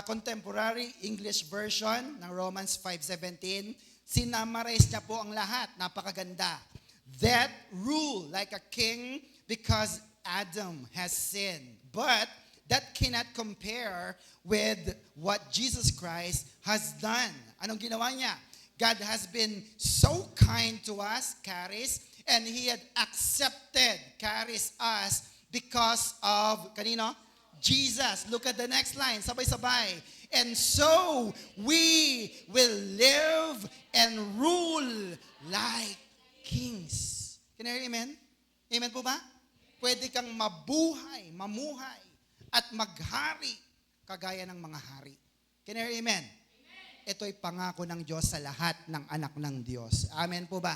Contemporary English Version ng Romans 5:17, sinamarize niya po ang lahat. Napakaganda. That rule like a king because Adam has sinned. But that cannot compare with what Jesus Christ has done. Anong ginawa niya? God has been so kind to us, Charis, and He had accepted, Charis, us because of, kanino? Jesus. Look at the next line, sabay-sabay. And so, we will live and rule like kings. Can you hear amen? Amen po ba? Pwede kang mamuhay, at maghari kagaya ng mga hari. Can you hear amen? Ito'y pangako ng Diyos sa lahat ng anak ng Diyos. Amen po ba?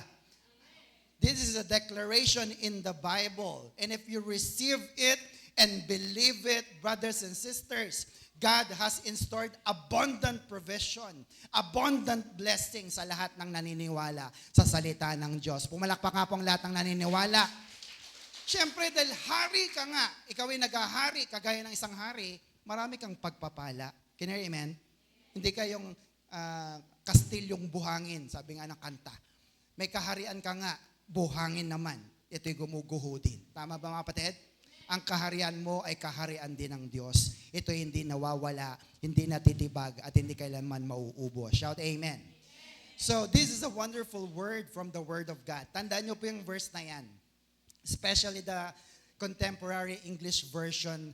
This is a declaration in the Bible. And if you receive it and believe it, brothers and sisters, God has installed abundant provision, abundant blessing sa lahat ng naniniwala sa salita ng Diyos. Pumalakpak nga po ang lahat ng naniniwala. Siyempre, dahil hari ka nga, ikaw ay naghahari, kagaya ng isang hari, marami kang pagpapala. Can you hear amen? Hindi kayong kastilyong buhangin, sabi nga ng kanta. May kaharian ka nga, buhangin naman. Ito'y gumuguho din. Tama ba mga kapatid? Ang kaharian mo ay kaharian din ng Diyos. Ito'y hindi nawawala, hindi natitibag, at hindi kailanman mauubos. Shout amen. So, this is a wonderful word from the Word of God. Tandaan niyo po yung verse na yan. Especially the Contemporary English Version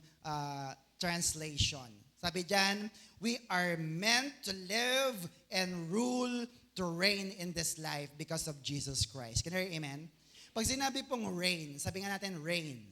translation. Sabi dyan, we are meant to live and rule, to reign in this life because of Jesus Christ. Can you hear amen? Pag sinabi pong reign, sabi nga natin reign.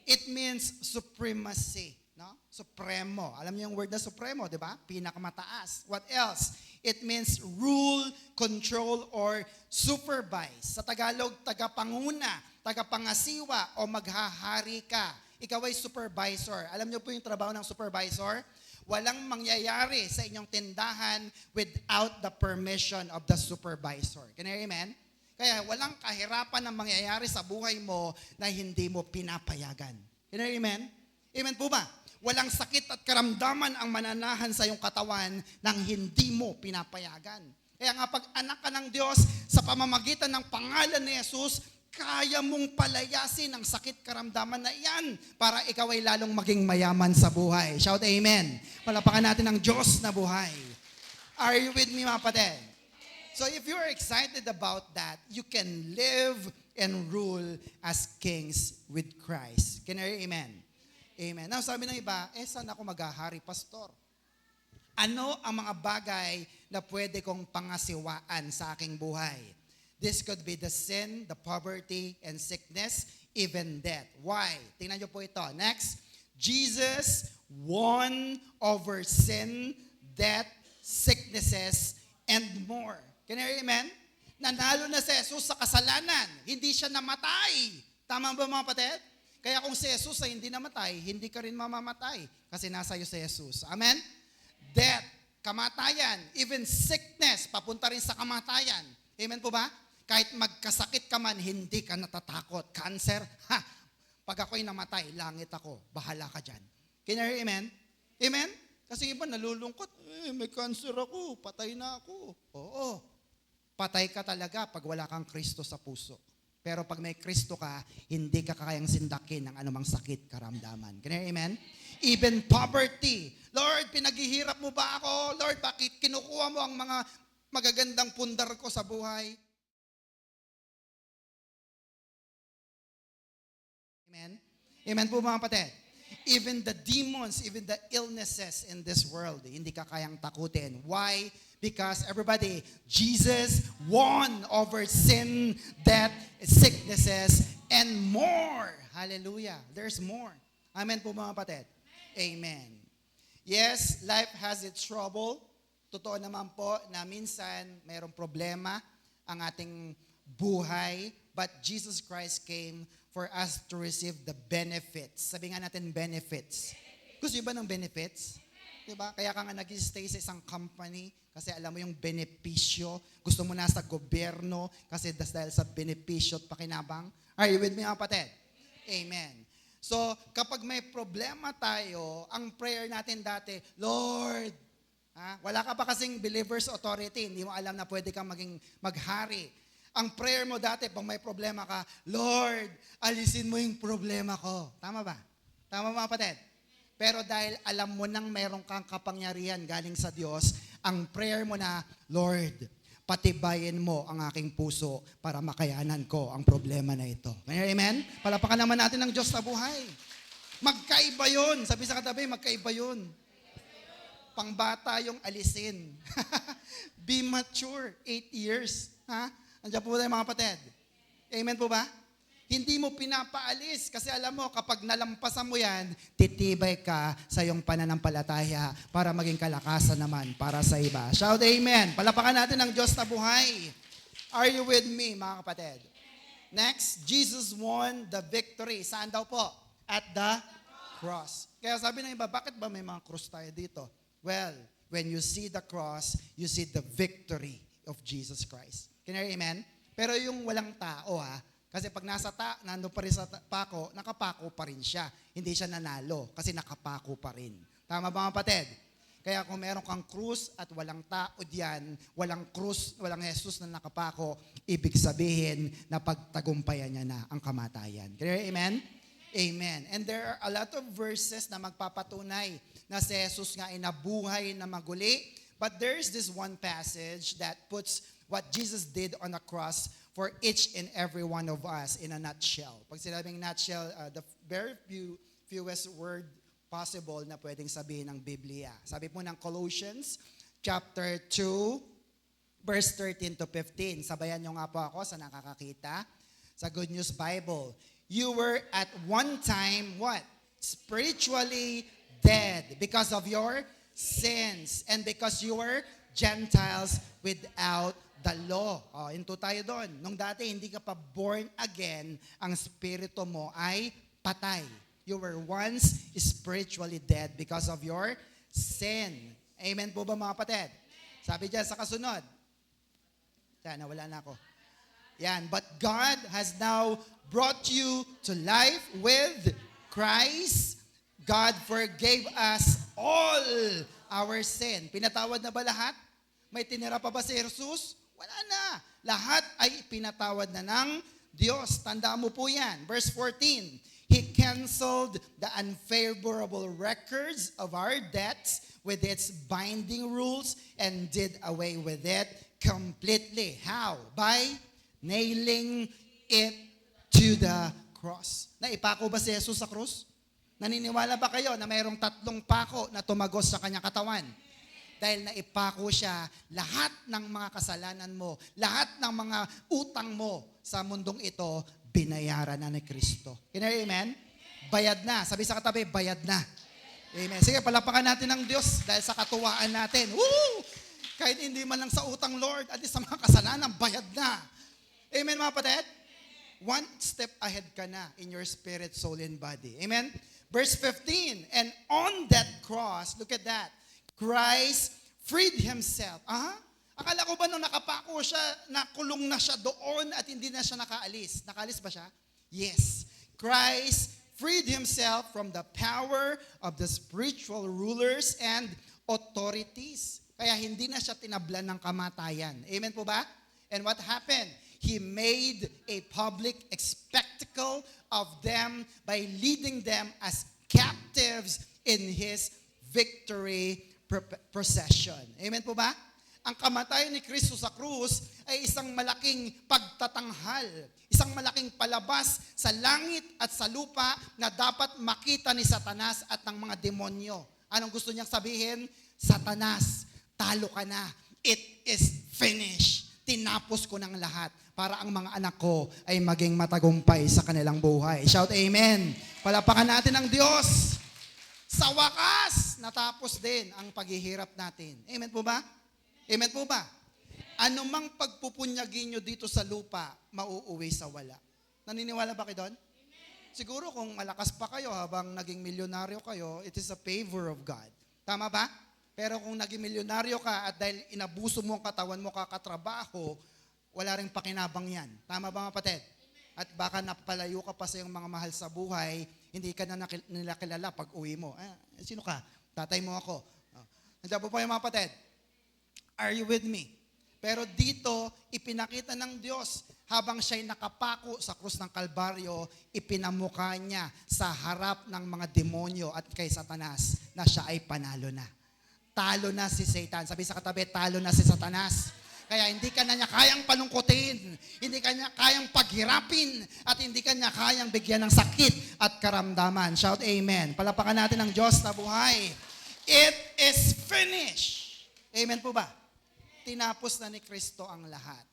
It means supremacy. No? Supremo. Alam niyo yung word na supremo, di ba? Pinakamataas. What else? It means rule, control, or supervise. Sa Tagalog, tagapanguna, tagapangasiwa, o maghahari ka. Ikaw ay supervisor. Alam niyo po yung trabaho ng supervisor? Walang mangyayari sa inyong tindahan without the permission of the supervisor. Can you hear amen? Kaya walang kahirapan na mangyayari sa buhay mo na hindi mo pinapayagan. Can you hear amen? Amen po ba? Walang sakit at karamdaman ang mananahan sa iyong katawan nang hindi mo pinapayagan. Kaya nga pag anak ka ng Diyos, sa pamamagitan ng pangalan ni Jesus, kaya mong palayasin ang sakit karamdaman na iyan para ikaw ay lalong maging mayaman sa buhay. Shout amen. Palapakan natin ang Diyos na buhay. Are you with me mga kapatid? So if you're excited about that, you can live and rule as kings with Christ. Can you hear amen? Amen. Now, sabi ng iba, saan ako maghahari, pastor? Ano ang mga bagay na pwede kong pangasiwaan sa aking buhay? This could be the sin, the poverty, and sickness, even death. Why? Tingnan niyo po ito. Next, Jesus won over sin, death, sicknesses, and more. Can you hear amen? Nanalo na si Jesus sa kasalanan. Hindi siya namatay. Tama ba mga kapatid? Kaya kung si Jesus ay hindi namatay, hindi ka rin mamamatay. Kasi nasa iyo si Jesus. Amen? Death, kamatayan, even sickness, papunta rin sa kamatayan. Amen po ba? Kahit magkasakit ka man, hindi ka natatakot. Cancer, pag ako'y namatay, langit ako. Bahala ka dyan. Can you hear amen? Amen? Kasi iba nalulungkot, may cancer ako, patay na ako. Oo, patay ka talaga pag wala kang Kristo sa puso. Pero pag may Kristo ka, hindi ka kayang sindakin ng anumang sakit, karamdaman. Can you hear amen? Even poverty. Lord, pinaghihirap mo ba ako? Lord, bakit kinukuha mo ang mga magagandang pundar ko sa buhay? Amen? Amen po mga kapatid. Even the demons, even the illnesses in this world, hindi ka kayang takutin. Why? Because everybody, Jesus won over sin, death, sicknesses, and more. Hallelujah. There's more. Amen po mga kapatid. Amen. Yes, life has its trouble. Totoo naman po na minsan mayroong problema ang ating buhay, but Jesus Christ came for us to receive the benefits. Sabi nga natin benefits. Gusto niyo ba ng benefits? Diba? Kaya ka nga nag-stay sa isang company kasi alam mo yung benepisyo. Gusto mo na sa gobyerno kasi dahil sa benepisyo at pakinabang. Are you with me mga kapatid? Amen. So, kapag may problema tayo, ang prayer natin dati, Lord, wala ka pa kasing believer's authority, hindi mo alam na pwede kang maging maghari. Ang prayer mo dati, pag may problema ka, Lord, alisin mo yung problema ko. Tama ba? Tama mga kapatid? Pero dahil alam mo nang meron kang kapangyarihan galing sa Diyos, ang prayer mo na, Lord, patibayin mo ang aking puso para makayanan ko ang problema na ito. Amen? Palapakan naman natin ng Diyos na buhay. Magkaiba yun. Sabi sa katabi, magkaiba yun. Pangbata yung alisin. Be mature, 8 years. Andiyan po tayo mga kapatid. Amen po ba? Hindi mo pinapaalis kasi alam mo kapag nalampasan mo yan, titibay ka sa iyong pananampalataya para maging kalakasan naman para sa iba. Shout amen. Palapakan natin ang Diyos na buhay. Are you with me mga kapatid? Next, Jesus won the victory. Saan daw po? At the cross. Kaya sabi ng iba, bakit ba may mga cross tayo dito? Well, when you see the cross, you see the victory of Jesus Christ. Can you hear amen? Pero yung walang tao kasi pag nandun pa rin sa pako, nakapako pa rin siya. Hindi siya nanalo kasi nakapako pa rin. Tama ba mga kapatid? Kaya kung meron kang krus at walang tao diyan, walang krus, walang Jesus na nakapako, ibig sabihin na pagtagumpayan niya na ang kamatayan. Can you hear amen? Amen. And there are a lot of verses na magpapatunay na si Jesus nga ay nabuhay na maguli. But there's this one passage that puts what Jesus did on the cross for each and every one of us in a nutshell. Pag sinabing nutshell, the very fewest word possible na pwedeng sabihin ng Biblia. Sabi po ng Colossians chapter 2, verse 13 to 15. Sabayan nyo nga po ako sa nakakakita. Sa Good News Bible. You were at one time, what? Spiritually dead because of your sins and because you were Gentiles without the law. Into tayo doon. Nung dati hindi ka pa born again, ang spirito mo ay patay. You were once spiritually dead because of your sin. Amen po ba mga kapatid? Sabi dyan sa kasunod. Nawala na ako. Yan. But God has now brought you to life with Christ. God forgave us all our sin. Pinatawad na ba lahat? May tinira pa ba si Jesus? Wala na. Lahat ay pinatawad na ng Diyos. Tandaan mo po yan. Verse 14. He canceled the unfavorable records of our debts with its binding rules and did away with it completely. How? By nailing it to the cross. Naipako ba si Jesus sa krus? Naniniwala ba kayo na mayroong 3 pako na tumagos sa kanyang katawan? Dahil naipako siya, lahat ng mga kasalanan mo, lahat ng mga utang mo sa mundong ito, binayaran na ni Kristo. Amen? Bayad na. Sabi sa katabi, bayad na. Amen. Sige, palapakan natin ng Diyos dahil sa katuwaan natin. Woo! Kahit hindi man lang sa utang, Lord, at least sa mga kasalanan, bayad na. Amen, mga kapatid? One step ahead ka na in your spirit, soul, and body. Amen? Verse 15, and on that cross, look at that, Christ freed himself. Akala ko ba nung nakapako siya, nakulong na siya doon at hindi na siya nakaalis? Nakaalis ba siya? Yes. Christ freed himself from the power of the spiritual rulers and authorities. Kaya hindi na siya tinablan ng kamatayan. Amen po ba? And what happened? He made a public spectacle of them by leading them as captives in his victory procession. Amen po ba? Ang kamatayan ni Kristo sa krus ay isang malaking pagtatanghal, isang malaking palabas sa langit at sa lupa na dapat makita ni Satanas at ng mga demonyo. Anong gusto niyang sabihin? Satanas, talo ka na. It is finished. Tinapos ko ng lahat para ang mga anak ko ay maging matagumpay sa kanilang buhay. Shout amen. Palapakan natin ang Diyos. Sa wakas, natapos din ang paghihirap natin. Amen po ba? Amen po ba? Ano mang pagpupunyagin nyo dito sa lupa, mauuwi sa wala. Naniniwala ba kayo doon? Siguro kung malakas pa kayo habang naging milyonaryo kayo, it is a favor of God. Tama ba? Pero kung naging milyonaryo ka at dahil inabuso mo ang katawan mo kakatrabaho, wala ring pakinabang yan. Tama ba, mga kapatid? At baka napalayo ka pa sa iyong mga mahal sa buhay, hindi ka na nila kilala pag uwi mo. Sino ka? Tatay mo ako. Nandiyan po yung mga kapatid. Are you with me? Pero dito, ipinakita ng Diyos habang siya'y nakapako sa krus ng Kalbaryo, ipinamukha niya sa harap ng mga demonyo at kay Satanas na siya ay panalo na. Talo na si Satan. Sabi sa katabi, talo na si Satanas. Kaya hindi ka na niya kayang palungkutin, hindi ka niya kayang paghirapin, at hindi ka niya kayang bigyan ng sakit at karamdaman. Shout amen. Palapakan natin ang Diyos na buhay. It is finished. Amen po ba? Tinapos na ni Kristo ang lahat.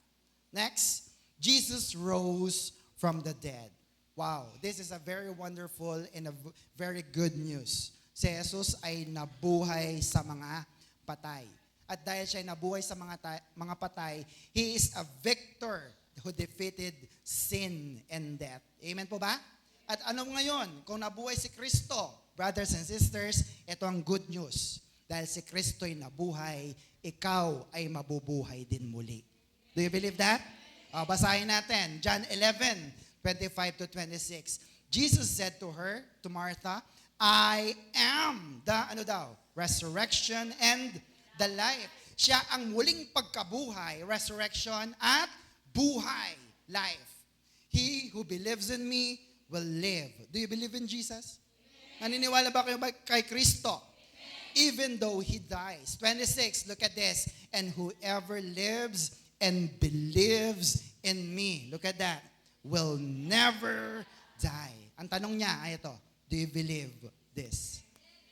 Next, Jesus rose from the dead. Wow, this is a very wonderful and a very good news. Si Jesus ay nabuhay sa mga patay. At dahil siya ay nabuhay sa mga patay, He is a victor who defeated sin and death. Amen po ba? At ano ngayon? Kung nabuhay si Kristo, brothers and sisters, ito ang good news. Dahil si Kristo ay nabuhay, ikaw ay mabubuhay din muli. Do you believe that? Basahin natin. John 11:25-26. Jesus said to her, to Martha, I am the, resurrection and the life. Siya ang muling pagkabuhay, resurrection at buhay, life. He who believes in me will live. Do you believe in Jesus? Naniniwala ba kayo kay Kristo? Even though He dies. 26, look at this. And whoever lives and believes in me, look at that, will never die. Ang tanong niya ay ito, do you believe this?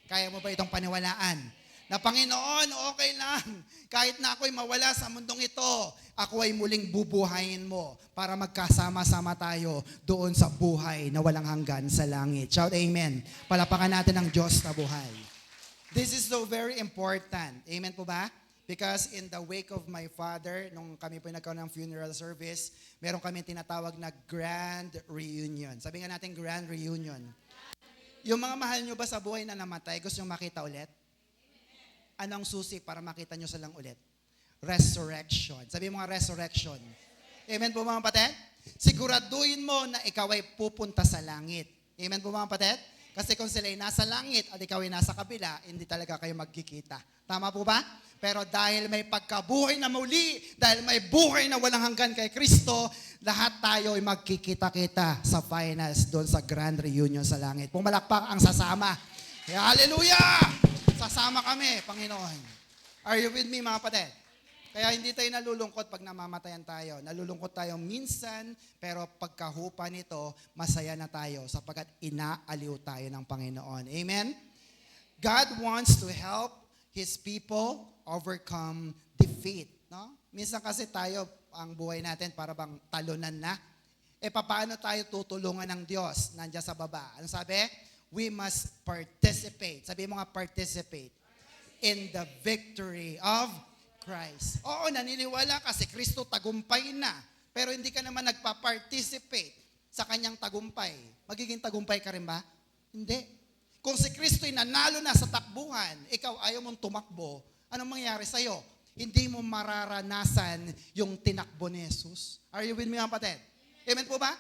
Kaya mo ba itong paniwalaan? Na Panginoon, okay lang. Kahit na ako'y mawala sa mundong ito, ako ay muling bubuhayin mo para magkasama-sama tayo doon sa buhay na walang hanggan sa langit. Shout amen. Palapakan natin ang Diyos na buhay. This is so very important. Amen po ba? Because in the wake of my father, nung kami po nagkaroon ng funeral service, meron kami tinatawag na grand reunion. Sabi nga natin grand reunion. Yung mga mahal nyo ba sa buhay na namatay, gusto nyo makita ulit? Anong susi para makita nyo silang ulit? Resurrection. Sabi mo nga resurrection. Amen po mga kapatid? Siguraduhin mo na ikaw ay pupunta sa langit. Amen po mga kapatid? Kasi kung sila ay nasa langit at ikaw ay nasa kabila, hindi talaga kayo magkikita. Tama po ba? Pero dahil may pagkabuhay na muli, dahil may buhay na walang hanggan kay Kristo, lahat tayo ay magkikita-kita sa finals doon sa grand reunion sa langit. Pumalakpak ang sasama. Hallelujah! Sasama kami, Panginoon. Are you with me, mga kapatid? Kaya hindi tayo nalulungkot pag namamatayan tayo. Nalulungkot tayo minsan, pero pagkahupa nito, masaya na tayo sapagkat inaaliw tayo ng Panginoon. Amen? God wants to help His people overcome defeat. No? Minsan kasi tayo, ang buhay natin para bang talunan na. Paano tayo tutulungan ng Diyos? Nandiyan sa baba. Ano sabi? We must participate. Sabi mo nga, participate in the victory of Christ. Oo, naniniwala ka si Kristo tagumpay na, pero hindi ka naman nagpa-participate sa kanyang tagumpay. Magiging tagumpay ka rin ba? Hindi. Kung si Kristo'y nanalo na sa takbuhan, ikaw ayaw mong tumakbo, anong mangyayari sa'yo? Hindi mo mararanasan yung tinakbo ni Jesus. Are you with me, mga kapatid? Amen po ba?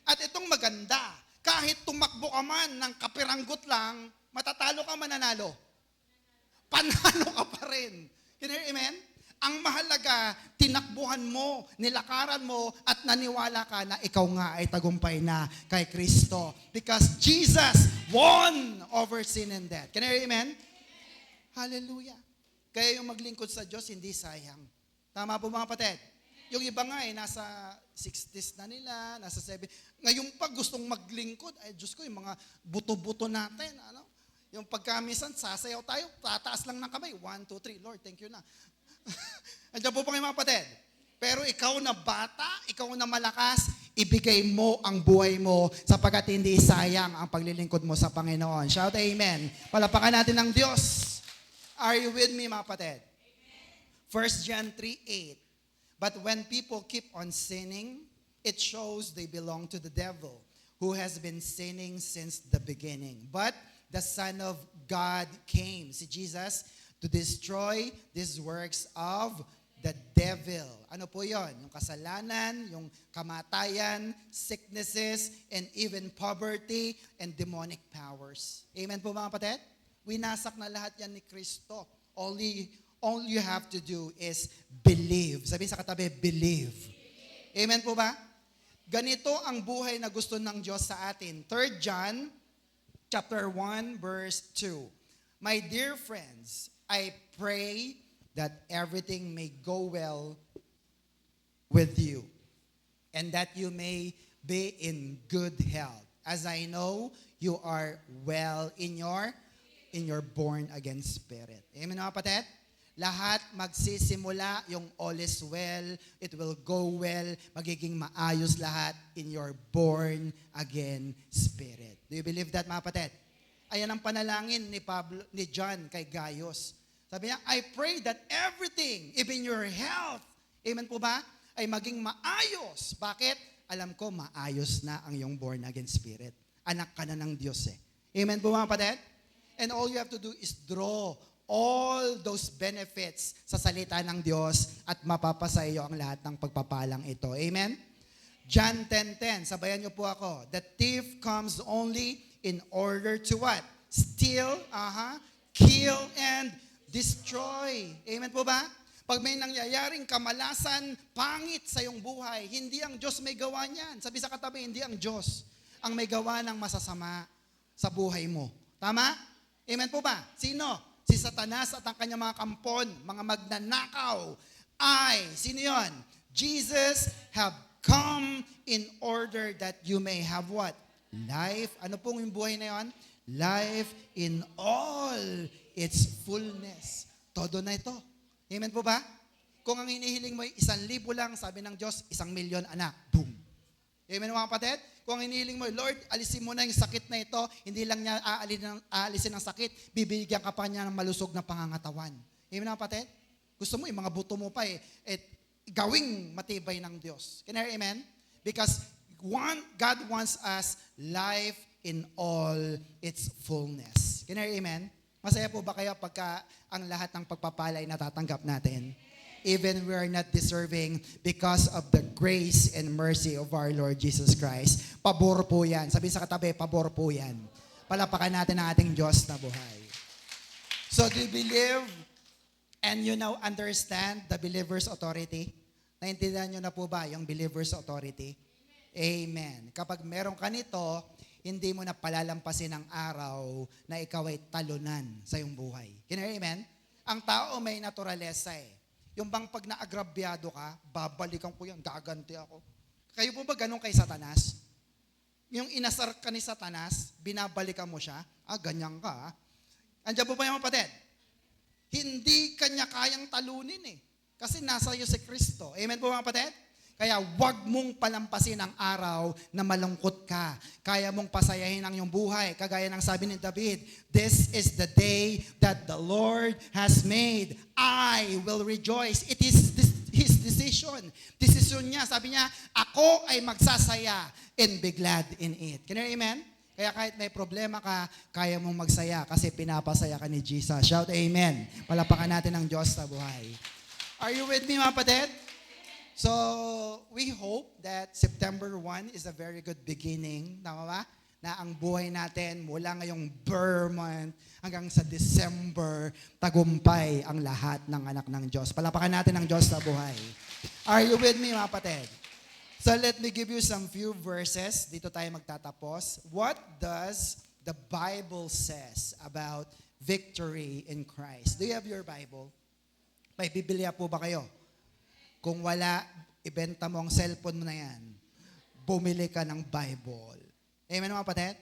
At itong maganda, kahit tumakbo ka man ng kapiranggot lang, matatalo ka mananalo. Panalo ka pa rin. Can you hear, amen? Ang mahalaga, tinakbuhan mo, nilakaran mo, at naniwala ka na ikaw nga ay tagumpay na kay Kristo. Because Jesus won over sin and death. Can you hear, amen? Hallelujah. Kaya yung maglingkod sa Diyos, hindi sayang. Tama po mga kapatid? Yung iba nga nasa 60s na nila, nasa 70s. Ngayon pa gustong maglingkod, ay Diyos ko, yung mga buto-buto natin, ano? Yung pagkamisan, sasayaw tayo, tataas lang ng kamay. 1, 2, 3, Lord, thank you na. Andiyan po mga kapatid. Pero ikaw na bata, ikaw na malakas, ibigay mo ang buhay mo sapagkat hindi sayang ang paglilingkod mo sa Panginoon. Shout amen. Palapakan natin ng Diyos. Are you with me, mga kapatid? 1 John 3:8. But when people keep on sinning, it shows they belong to the devil, who has been sinning since the beginning. But the Son of God came, si Jesus, to destroy these works of the devil. Ano po yon? Yung kasalanan, yung kamatayan, sicknesses, and even poverty and demonic powers. Amen po mga kapatid? Winasak na lahat yan ni Kristo. All you have to do is believe. Sabihin sa katabi, believe. Amen po ba? Ganito ang buhay na gusto ng Diyos sa atin. 3 John chapter 1 verse 2. My dear friends, I pray that everything may go well with you and that you may be in good health, as I know you are well in your born again spirit. Amen mga kapatid? Lahat magsisimula yung all is well, it will go well, magiging maayos lahat in your born again spirit. Do you believe that mga kapatid? Ayan ang panalangin ni John kay Gaius. Sabi niya, I pray that everything, even your health, amen po ba, ay maging maayos. Bakit? Alam ko, maayos na ang iyong born again spirit. Anak ka na ng Diyos eh. Amen po mga kapatid? And all you have to do is draw all those benefits sa salita ng Diyos at mapapasa iyo ang lahat ng pagpapalang ito. Amen? John 10:10, sabayan niyo po ako. The thief comes only in order to what? Steal, kill, and destroy. Amen po ba? Pag may nangyayaring kamalasan, pangit sa iyong buhay, hindi ang Diyos may gawa niyan. Sabi sa katabi, hindi ang Diyos ang may gawa ng masasama sa buhay mo. Tama? Amen po ba? Sino? Si Satanas at ang kanyang mga kampon, mga magnanakaw, sino yun? Jesus have come in order that you may have what? Life. Ano pong yung buhay na yun? Life in all its fullness. Todo na ito. Amen po ba? Kung ang hinihiling mo ay 1,000 lang, sabi ng Diyos, 1,000,000 anak. Boom. Amen mga kapatid? Kung ang hinihiling mo, Lord, alisin mo na yung sakit na ito, hindi lang niya aalisin ang sakit, bibigyan ka pa niya ng malusog na pangangatawan. Amen mga kapatid? Gusto mo, yung mga buto mo pa gawing matibay ng Diyos. Can I hear amen? Because God wants us life in all its fullness. Can I hear amen? Masaya po ba kayo pagka ang lahat ng pagpapala ay natatanggap natin? Even we are not deserving because of the grace and mercy of our Lord Jesus Christ. Pabor po yan. Sabihin sa katabi, pabor po yan. Palapakan natin ang ating Diyos na buhay. So do you believe and you now understand the believer's authority? Naintindihan nyo na po ba yung believer's authority? Amen. Kapag meron ka nito, hindi mo na palalampasin ang araw na ikaw ay talunan sa iyong buhay. Can you hear amen? Ang tao may naturalesa Yung bang pag naagrabyado ka, babalikan ko yan, gaganti ako. Kayo po ba ganun kay Satanas? Yung inasar ka ni Satanas, binabalikan mo siya, ganyan ka. Andiyan po ba yung kapatid? Hindi kanya kayang talunin Kasi nasa iyo si Kristo. Amen po mga kapatid? Kaya wag mong palampasin ang araw na malungkot ka. Kaya mong pasayahin ang iyong buhay. Kagaya ng sabi ni David, "This is the day that the Lord has made. I will rejoice." It is his decision. Decision niya. Sabi niya, ako ay magsasaya and be glad in it. Can you hear amen? Kaya kahit may problema ka, kaya mong magsaya kasi pinapasaya ka ni Jesus. Shout amen. Palapakan natin ang Diyos sa buhay. Are you with me, mga kapatid? So, we hope that September 1 is a very good beginning. Tama ba? Na ang buhay natin mula ngayong Burr month hanggang sa December, tagumpay ang lahat ng anak ng Diyos. Palapakan natin ang Diyos sa buhay. Are you with me, mga kapatid? So, let me give you some few verses. Dito tayo magtatapos. What does the Bible says about victory in Christ? Do you have your Bible? May Biblia po ba kayo? Kung wala, ibenta mo ang cellphone mo na yan. Bumili ka ng Bible. Amen mga kapatid?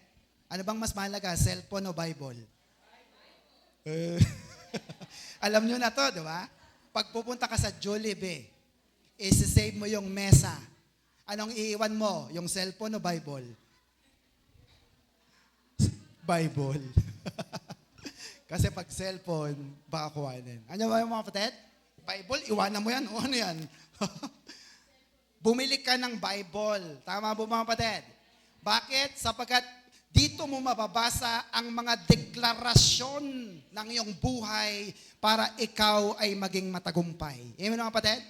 Ano bang mas mahalaga, cellphone o Bible? Alam nyo na to, di ba? Pag pupunta ka sa Jollibee, isi-save mo yung mesa. Anong iiwan mo? Yung cellphone o Bible? Bible. Kasi pag cellphone, baka kuhanin. Ano ba yung mga kapatid? Bible, iwanan mo yan. O ano yan? Bumili ka ng Bible. Tama po mga kapatid? Bakit? Sapagkat dito mo mababasa ang mga deklarasyon ng iyong buhay para ikaw ay maging matagumpay. Amen mga kapatid?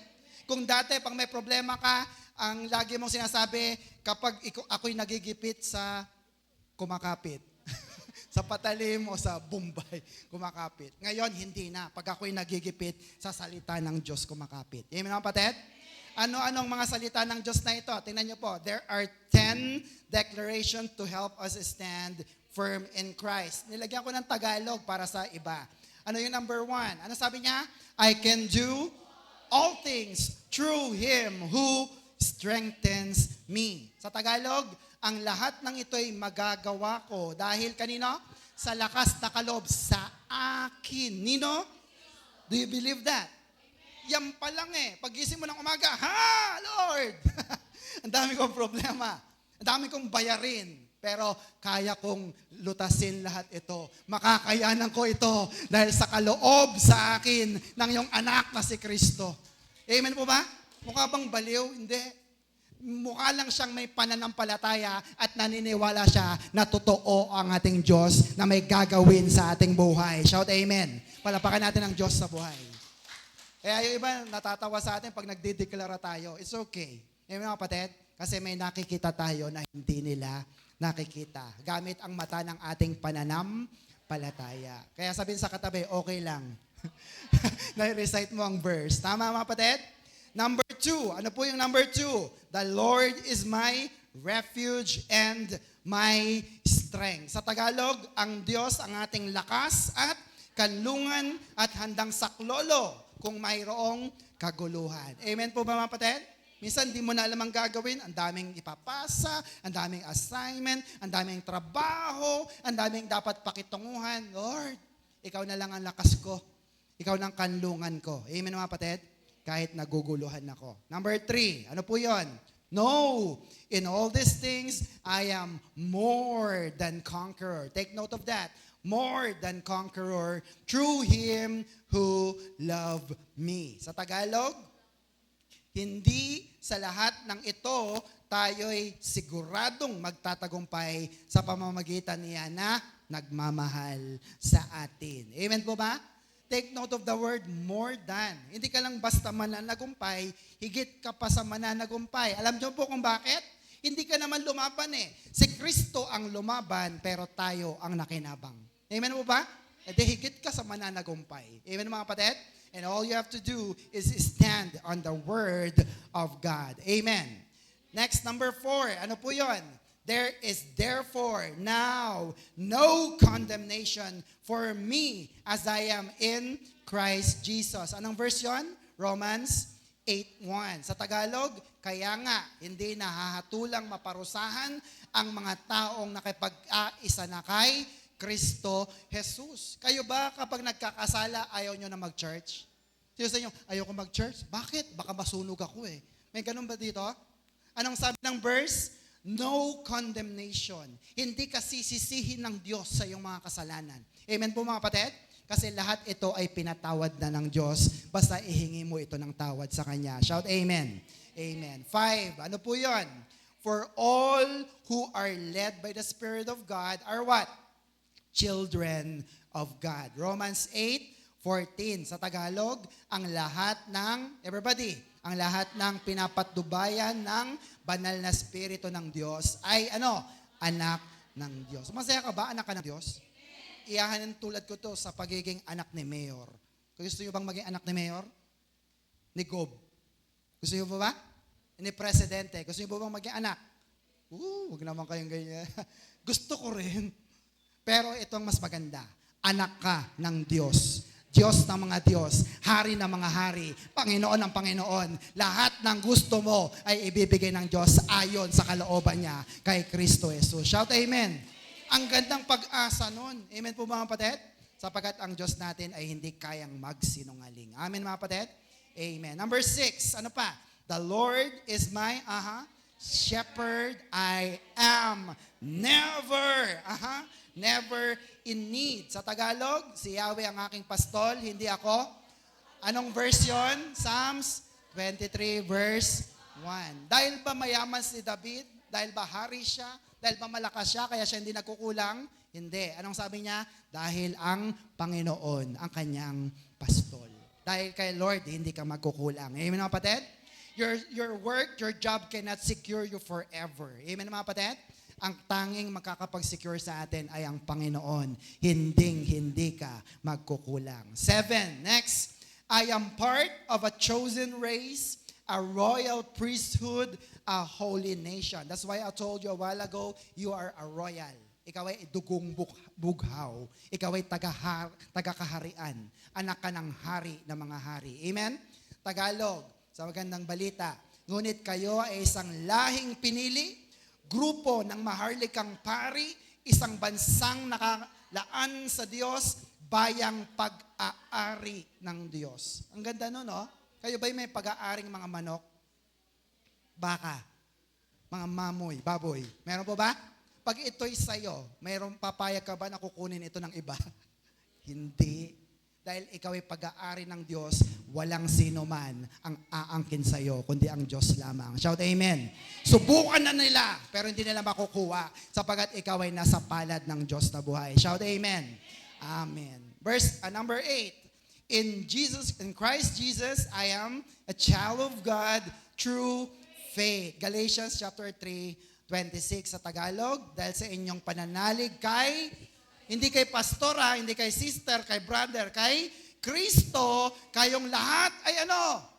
Kung dati, pag may problema ka, ang lagi mong sinasabi, kapag ako'y nagigipit sa kumakapit. Sa patalim o sa Bombay, kumakapit. Ngayon, hindi na. Pag ako'y nagigipit, sa salita ng Diyos kumakapit. Amen mga kapatid? Ano-anong mga salita ng Diyos na ito? Tingnan niyo po. There are 10 declarations to help us stand firm in Christ. Nilagyan ko ng Tagalog para sa iba. Ano yung number 1? Ano sabi niya? I can do all things through Him who strengthens me. Sa Tagalog, ang lahat ng ito'y magagawa ko dahil kanino? Sa lakas na kaloob sa akin. Nino? Do you believe that? Yan pa lang Pag-gising mo ng umaga, ha, Lord! Ang dami kong problema. Ang dami kong bayarin. Pero kaya kong lutasin lahat ito. Makakayanan ko ito dahil sa kaloob sa akin ng iyong anak na si Kristo. Amen po ba? Mukha bang baliw? Hindi. Mukha lang siyang may pananampalataya at naniniwala siya na totoo ang ating Diyos na may gagawin sa ating buhay. Shout amen. Palapakan natin ang Diyos sa buhay. Kaya yung iba natatawa sa atin pag nagdideklara tayo. It's okay. Amen mga kapatid? Kasi may nakikita tayo na hindi nila nakikita. Gamit ang mata ng ating pananampalataya. Kaya sabihin sa katabi, okay lang. Na-recite mo ang verse. Tama mga kapatid? Number 2. Ano po yung number 2? The Lord is my refuge and my strength. Sa Tagalog, ang Diyos ang ating lakas at kanlungan at handang saklolo kung mayroong kaguluhan. Amen po ba mga kapatid? Minsan di mo na alam ang gagawin, ang daming ipapasa, ang daming assignment, ang daming trabaho, ang daming dapat pakitunguhan. Lord, ikaw na lang ang lakas ko. Ikaw na ang kanlungan ko. Amen mga kapatid? Kahit naguguluhan ako. Number 3, ano po yon? No, in all these things, I am more than conqueror. Take note of that. More than conqueror through Him who loved me. Sa Tagalog, hindi sa lahat ng ito, tayo'y siguradong magtatagumpay sa pamamagitan niya na nagmamahal sa atin. Amen po ba? Take note of the word more than. Hindi ka lang basta mananagumpay, higit ka pa sa mananagumpay. Alam niyo po kung bakit? Hindi ka naman lumaban Si Kristo ang lumaban, pero tayo ang nakinabang. Amen po ba? E di higit ka sa mananagumpay. Amen mga kapatid? And all you have to do is stand on the word of God. Amen. Next, number 4. Ano po yon? There is therefore now no condemnation for me as I am in Christ Jesus. Anong verse yun? Romans 8:1. Sa Tagalog, kaya nga hindi nahahatulang maparusahan ang mga taong nakipag-aisa na kay Kristo Jesus. Kayo ba kapag nagkakasala, ayaw nyo na mag-church? Sino sa inyo, ayaw ko mag-church? Bakit? Baka masunog ako May ganun ba dito? Anong sabi ng verse? No condemnation. Hindi ka sisisihin ng Diyos sa iyong mga kasalanan. Amen po mga kapatid? Kasi lahat ito ay pinatawad na ng Diyos. Basta ihingi mo ito ng tawad sa Kanya. Shout amen. Amen. 5. Ano po yun? For all who are led by the Spirit of God are what? Children of God. Romans 8:14. Sa Tagalog, ang lahat ng, everybody, ang lahat ng pinapatnubayan ng banal na Espiritu ng Diyos ay ano? Anak ng Diyos. Masaya ka ba, anak ka ng Diyos? Iyahanin tulad ko to sa pagiging anak ni Mayor. Gusto niyo bang maging anak ni Mayor? Ni Gob? Gusto niyo ba? Ni Presidente? Gusto niyo ba bang maging anak? Huwag naman kayong ganyan. Gusto ko rin. Pero itong mas maganda. Anak ka ng Diyos. Diyos ng mga Diyos, Hari ng mga Hari, Panginoon ng Panginoon. Lahat ng gusto mo ay ibibigay ng Diyos ayon sa kalooban niya kay Kristo Jesus. Shout amen. Ang gandang pag-asa nun. Amen po mga kapatid? Sapagkat ang Diyos natin ay hindi kayang magsinungaling. Amen mga kapatid? Amen. Number 6, ano pa? The Lord is my shepherd. I am never in need. Sa Tagalog, si Yahweh ang aking pastol, hindi ako. Anong verse yun? Psalms 23 verse 1. Dahil ba mayaman si David? Dahil ba hari siya? Dahil ba malakas siya kaya siya hindi nagkukulang? Hindi. Anong sabi niya? Dahil ang Panginoon ang kanyang pastol. Dahil kay Lord, hindi ka magkukulang. Amen mga kapatid? Your work, your job cannot secure you forever. Amen mga kapatid? Ang tanging makakapag-secure sa atin ay ang Panginoon. Hindi ka magkukulang. 7, next. I am part of a chosen race, a royal priesthood, a holy nation. That's why I told you a while ago, you are a royal. Ikaw ay dugong bughaw. Ikaw ay tagakaharian. Anak ka ng hari ng mga hari. Amen? Tagalog, sa magandang balita. Ngunit kayo ay isang lahing pinili, grupo ng maharlikang pari, isang bansang nakalaan sa Diyos, bayang pag-aari ng Diyos. Ang ganda nun, no? Kayo ba'y may pag-aaring mga manok? Baka? Mga mamoy, baboy? Meron po ba? Pag ito'y sa'yo, mayroong papayag ka ba na kukunin ito ng iba? Hindi. Dahil ikaw ay pag-aari ng Diyos, walang sino man ang aangkin sa'yo, kundi ang Diyos lamang. Shout amen. Subukan na nila, pero hindi nila makukuha, sapagat ikaw ay nasa palad ng Diyos na buhay. Shout amen. Amen. Verse number 8. In Christ Jesus, I am a child of God through faith. Galatians chapter 3:26 sa Tagalog, dahil sa inyong pananalig hindi kay pastor hindi kay sister, kay brother, kay Kristo, kayong lahat ay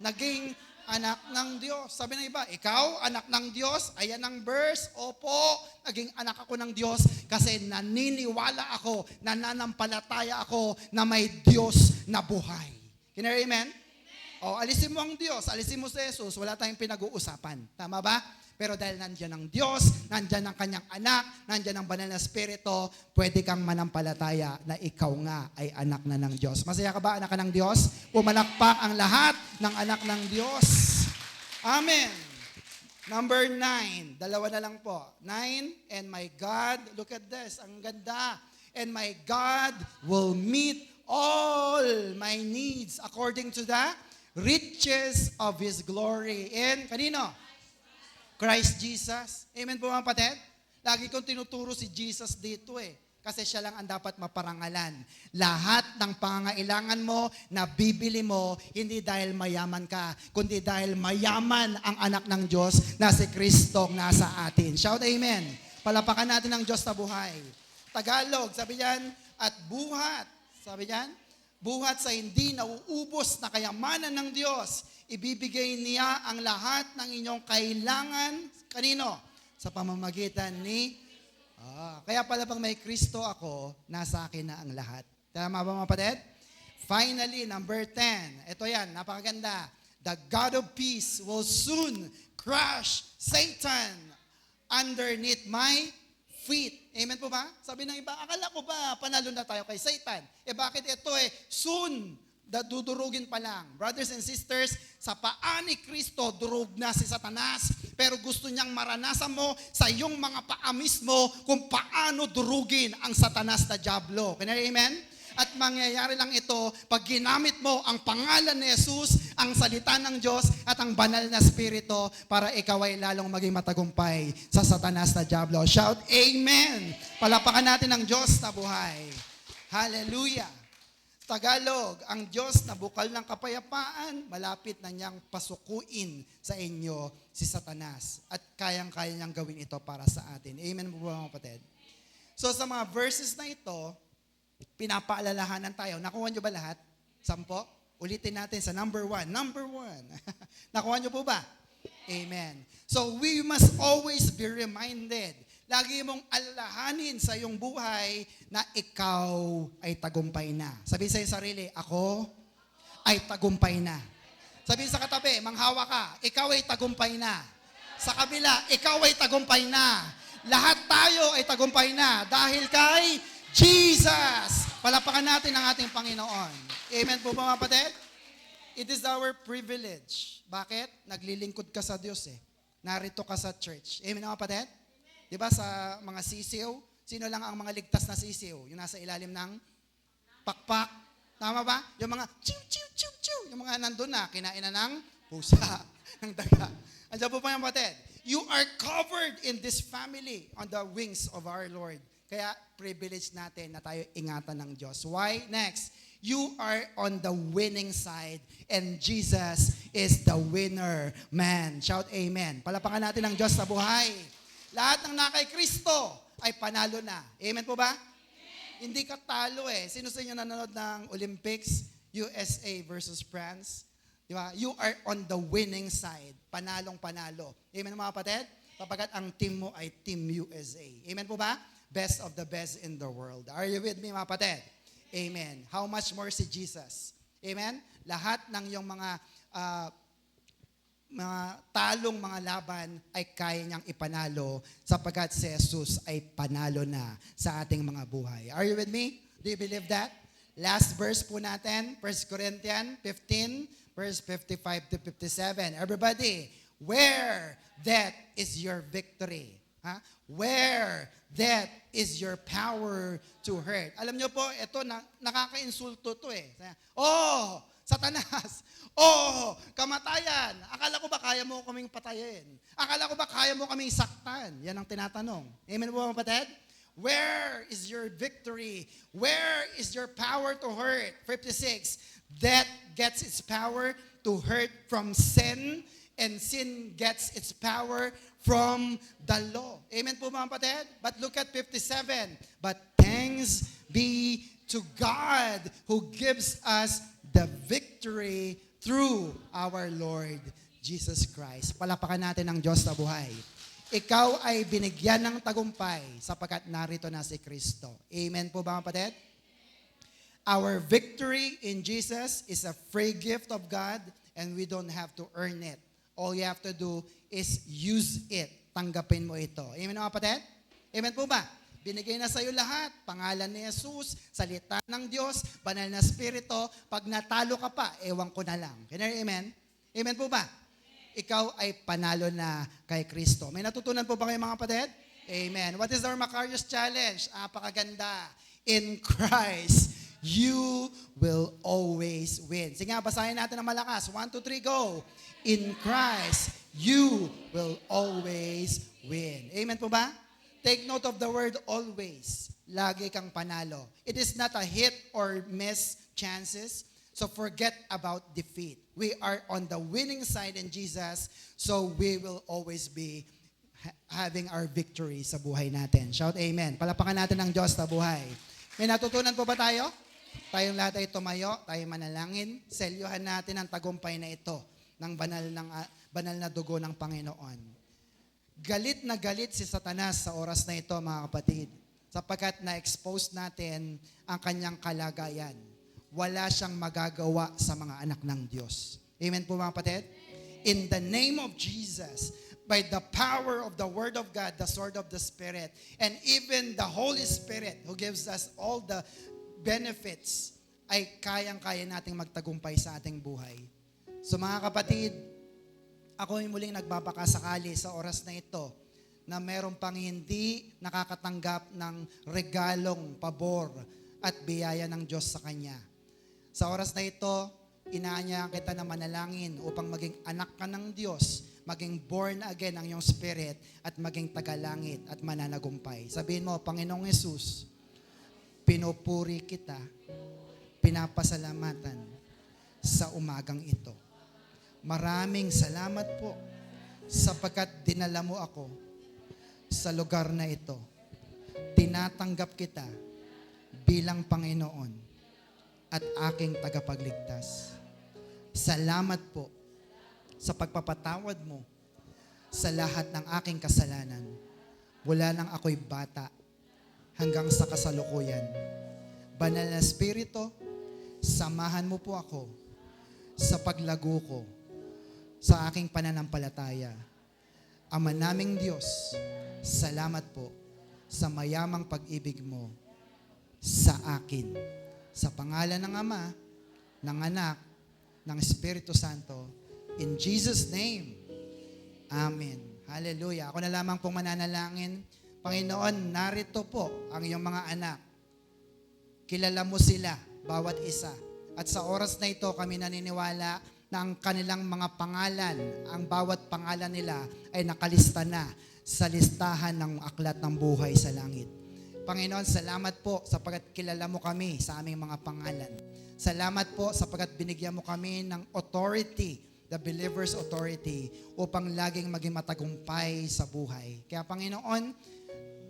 naging anak ng Diyos. Sabi ng iba, ikaw, anak ng Diyos, ayan ang verse, opo, naging anak ako ng Diyos kasi naniniwala ako, nananampalataya ako na may Diyos na buhay. Can you hear amen? O, alisin mo ang Diyos, alisin mo si Jesus, wala tayong pinag-uusapan. Tama ba? Pero dahil nandyan ang Diyos, nandyan ang kanyang anak, nandyan ang banal na Espiritu, pwede kang manampalataya na ikaw nga ay anak na ng Diyos. Masaya ka ba, anak ka ng Diyos? Pumalakpak ang lahat ng anak ng Diyos. Amen. Number 9. Dalawa na lang po. 9, and my God, look at this, ang ganda. And my God will meet all my needs according to the riches of His glory. In, kanino? Christ Jesus. Amen po mga kapatid? Lagi kong tinuturo si Jesus dito Kasi siya lang ang dapat maparangalan. Lahat ng pangangailangan mo na bibili mo, hindi dahil mayaman ka, kundi dahil mayaman ang anak ng Diyos na si Kristo nasa atin. Shout amen. Palapakan natin ang Diyos na buhay. Tagalog, sabi yan, at buhat. Sabi yan, buhat sa hindi nauubos na kayamanan ng Diyos. Ibibigay niya ang lahat ng inyong kailangan. Kanino? Sa pamamagitan ni... kaya pala pang may Kristo ako, nasa akin na ang lahat. Tama ba mga kapatid? Finally, number 10. Ito yan, napakaganda. The God of peace will soon crush Satan underneath my feet. Amen po ba? Sabi ng iba, akala ko ba panalo na tayo kay Satan? Bakit ito soon? dudurugin pa lang. Brothers and sisters, sa paa ni Kristo, durug na si Satanas, pero gusto niyang maranasan mo sa iyong mga paa mismo kung paano durugin ang Satanas na Diablo. Can you amen? At mangyayari lang ito pag ginamit mo ang pangalan ni Jesus, ang salita ng Diyos at ang banal na spirito para ikaw ay lalong maging matagumpay sa Satanas na Diablo. Shout, Amen! Palapakan natin ang Diyos na buhay. Hallelujah! Tagalog, ang Diyos na bukal ng kapayapaan, malapit na niyang pasukuin sa inyo si Satanas. At kayang-kaya niyang gawin ito para sa atin. Amen po mga kapatid? So sa mga verses na ito, pinapaalalahanan tayo. Nakuha niyo ba lahat? 10? Ulitin natin sa number 1. Number 1. Nakuha niyo po ba? Amen. So we must always be reminded. Lagi mong alalahanin sa iyong buhay na ikaw ay tagumpay na. Sabihin sa iyong sarili, ako ay tagumpay na. Sabihin sa katabi, manghawa ka, ikaw ay tagumpay na. Sa kabila, ikaw ay tagumpay na. Lahat tayo ay tagumpay na dahil kay Jesus! Palapakan natin ang ating Panginoon. Amen po mga kapatid? It is our privilege. Bakit? Naglilingkod ka sa Diyos eh. Narito ka sa church. Amen mga kapatid? Diba sa mga sisiw, sino lang ang mga ligtas na sisiw? Yung nasa ilalim ng pakpak. Tama ba? Yung mga chiw, chiw, chiw, chiw. Yung mga nandun na, kinain na ng pusa, ng daga. Andiyan po mga kapatid. You are covered in this family on the wings of our Lord. Kaya privilege natin na tayo ingatan ng Diyos. Why? Next, you are on the winning side and Jesus is the winner man. Shout amen. Palapakan natin ang Diyos sa buhay. Lahat ng nakay Kristo ay panalo na. Amen po ba? Amen. Hindi ka talo eh. Sino sa inyo nanonood ng Olympics? USA versus France? Di ba? You are on the winning side. Panalong panalo. Amen mga kapatid? Kapagkat ang team mo ay Team USA. Amen po ba? Best of the best in the world. Are you with me mga kapatid? Amen. How much more si Jesus? Amen? Lahat ng yung mga talong mga laban ay kaya niyang ipanalo sapagkat si Jesus ay panalo na sa ating mga buhay. Are you with me? Do you believe that? Last verse po natin, 1 Corinthians 15, verse 55 to 57. Everybody, where that is your victory. Where that is your power to hurt. Alam niyo po, ito nakaka-insulto to eh. Oh, Satanas. Oh, kamatayan. Akala ko ba kaya mo kaming patayin? Akala ko ba kaya mo kaming saktan? Yan ang tinatanong. Amen po mga kapatid? Where is your victory? Where is your power to hurt? 56. That gets its power to hurt from sin, and sin gets its power from the law. Amen po mga kapatid? But look at 57. But thanks be to God who gives us the victory through our Lord Jesus Christ. Palapakan natin ang Diyos na buhay. Ikaw ay binigyan ng tagumpay sapagkat narito na si Kristo. Amen po ba mga kapatid? Our victory in Jesus is a free gift of God and we don't have to earn it. All you have to do is use it. Tanggapin mo ito. Amen mga kapatid? Amen po ba? Binigay na sa iyo lahat. Pangalan ni Jesus, salita ng Diyos, banal na spirito. Pag natalo ka pa, ewan ko na lang. Can you amen? Amen po ba? Ikaw ay panalo na kay Kristo. May natutunan po ba kayo mga kapatid? Amen. What is our Macarius Challenge? Apakaganda. In Christ, you will always win. Sige nga, basahin natin ng malakas. 1, 2, 3, go. In Christ, you will always win. Amen po ba? Take note of the word always. Lagi kang panalo. It is not a hit or miss chances. So forget about defeat. We are on the winning side in Jesus, so we will always be having our victory sa buhay natin. Shout amen. Palapakan natin ang Diyos sa buhay. May natutunan po ba tayo? Tayong lahat ay tumayo, tayo manalangin. Selyuhan natin ang tagumpay na ito ng banal na dugo ng Panginoon. Galit na galit si Satanas sa oras na ito, mga kapatid, sapagkat na-expose natin ang kanyang kalagayan. Wala siyang magagawa sa mga anak ng Diyos. Amen po mga kapatid? In the name of Jesus, by the power of the Word of God, the sword of the Spirit, and even the Holy Spirit who gives us all the benefits ay kayang-kaya nating magtagumpay sa ating buhay. So mga kapatid, ako ay muling nagbabakasakali sa oras na ito na meron pang hindi nakakatanggap ng regalong pabor at biyaya ng Diyos sa Kanya. Sa oras na ito, inaanyahan kita na manalangin upang maging anak ka ng Diyos, maging born again ang iyong spirit at maging tagalangit at mananagumpay. Sabihin mo, Panginoong Yesus, pinupuri kita, pinapasalamatan sa umagang ito. Maraming salamat po sapagkat dinala mo ako sa lugar na ito. Tinatanggap kita bilang Panginoon at aking tagapagligtas. Salamat po sa pagpapatawad mo sa lahat ng aking kasalanan. Mula nang ako'y bata hanggang sa kasalukuyan. Banal na Espiritu, samahan mo po ako sa paglago ko sa aking pananampalataya. Ama naming Diyos, salamat po sa mayamang pag-ibig mo sa akin. Sa pangalan ng Ama, ng Anak, ng Espiritu Santo, in Jesus' name, Amen. Hallelujah. Ako na lamang pong mananalangin. Panginoon, narito po ang iyong mga anak. Kilala mo sila, bawat isa. At sa oras na ito, kami naniniwala na ang kanilang mga pangalan, ang bawat pangalan nila ay nakalista na sa listahan ng aklat ng buhay sa langit. Panginoon, salamat po sapagkat kilala mo kami sa aming mga pangalan. Salamat po sapagkat binigyan mo kami ng authority, the believer's authority, upang laging maging matagumpay sa buhay. Kaya Panginoon,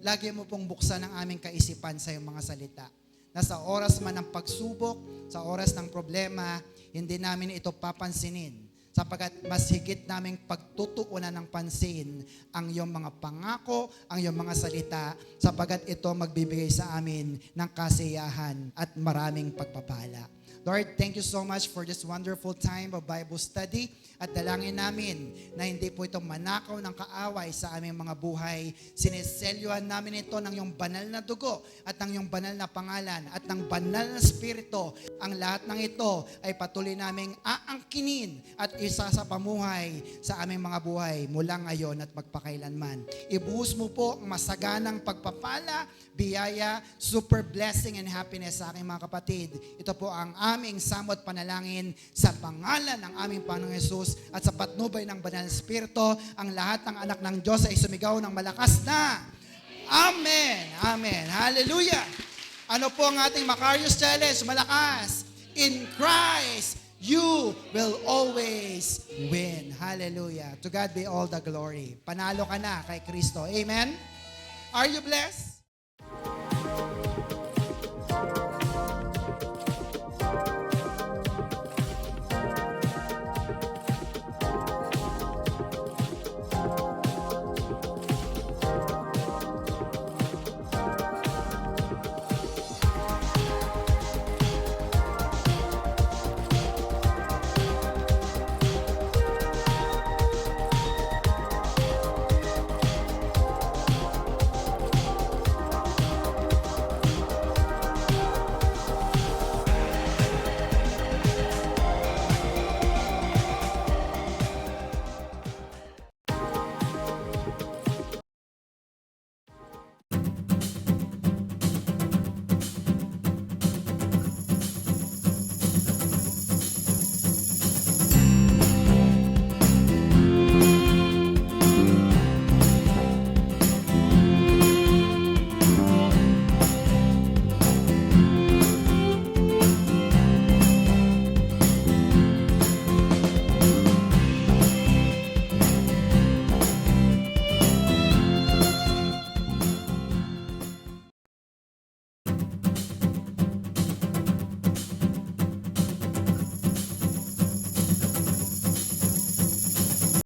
lagi mo pong buksan ang aming kaisipan sa iyong mga salita. Na sa oras man ng pagsubok, sa oras ng problema, hindi namin ito papansinin. Sapagkat mas higit naming pagtutuunan ng pansin ang iyong mga pangako, ang iyong mga salita, sapagkat ito magbibigay sa amin ng kasiyahan at maraming pagpapala. Lord, thank you so much for this wonderful time of Bible study at dalangin namin na hindi po ito manakaw ng kaaway sa aming mga buhay. Siniselyuhan namin ito ng iyong banal na dugo at ng iyong banal na pangalan at ng banal na spirito. Ang lahat ng ito ay patuloy naming aangkinin at isa sa pamuhay sa aming mga buhay mula ngayon at magpakailanman. Ibuhos mo po ang masaganang pagpapala, biyaya, super blessing and happiness sa aking mga kapatid. Ito po ang aming samot panalangin sa pangalan ng aming Panginoong Yesus at sa patnubay ng Banal na Espiritu. Ang lahat ng anak ng Diyos ay sumigaw ng malakas na Amen! Amen! Hallelujah! Ano po ang ating Macarius Challenge? Malakas! In Christ, you will always win. Hallelujah! To God be all the glory. Panalo ka na kay Kristo. Amen? Are you blessed?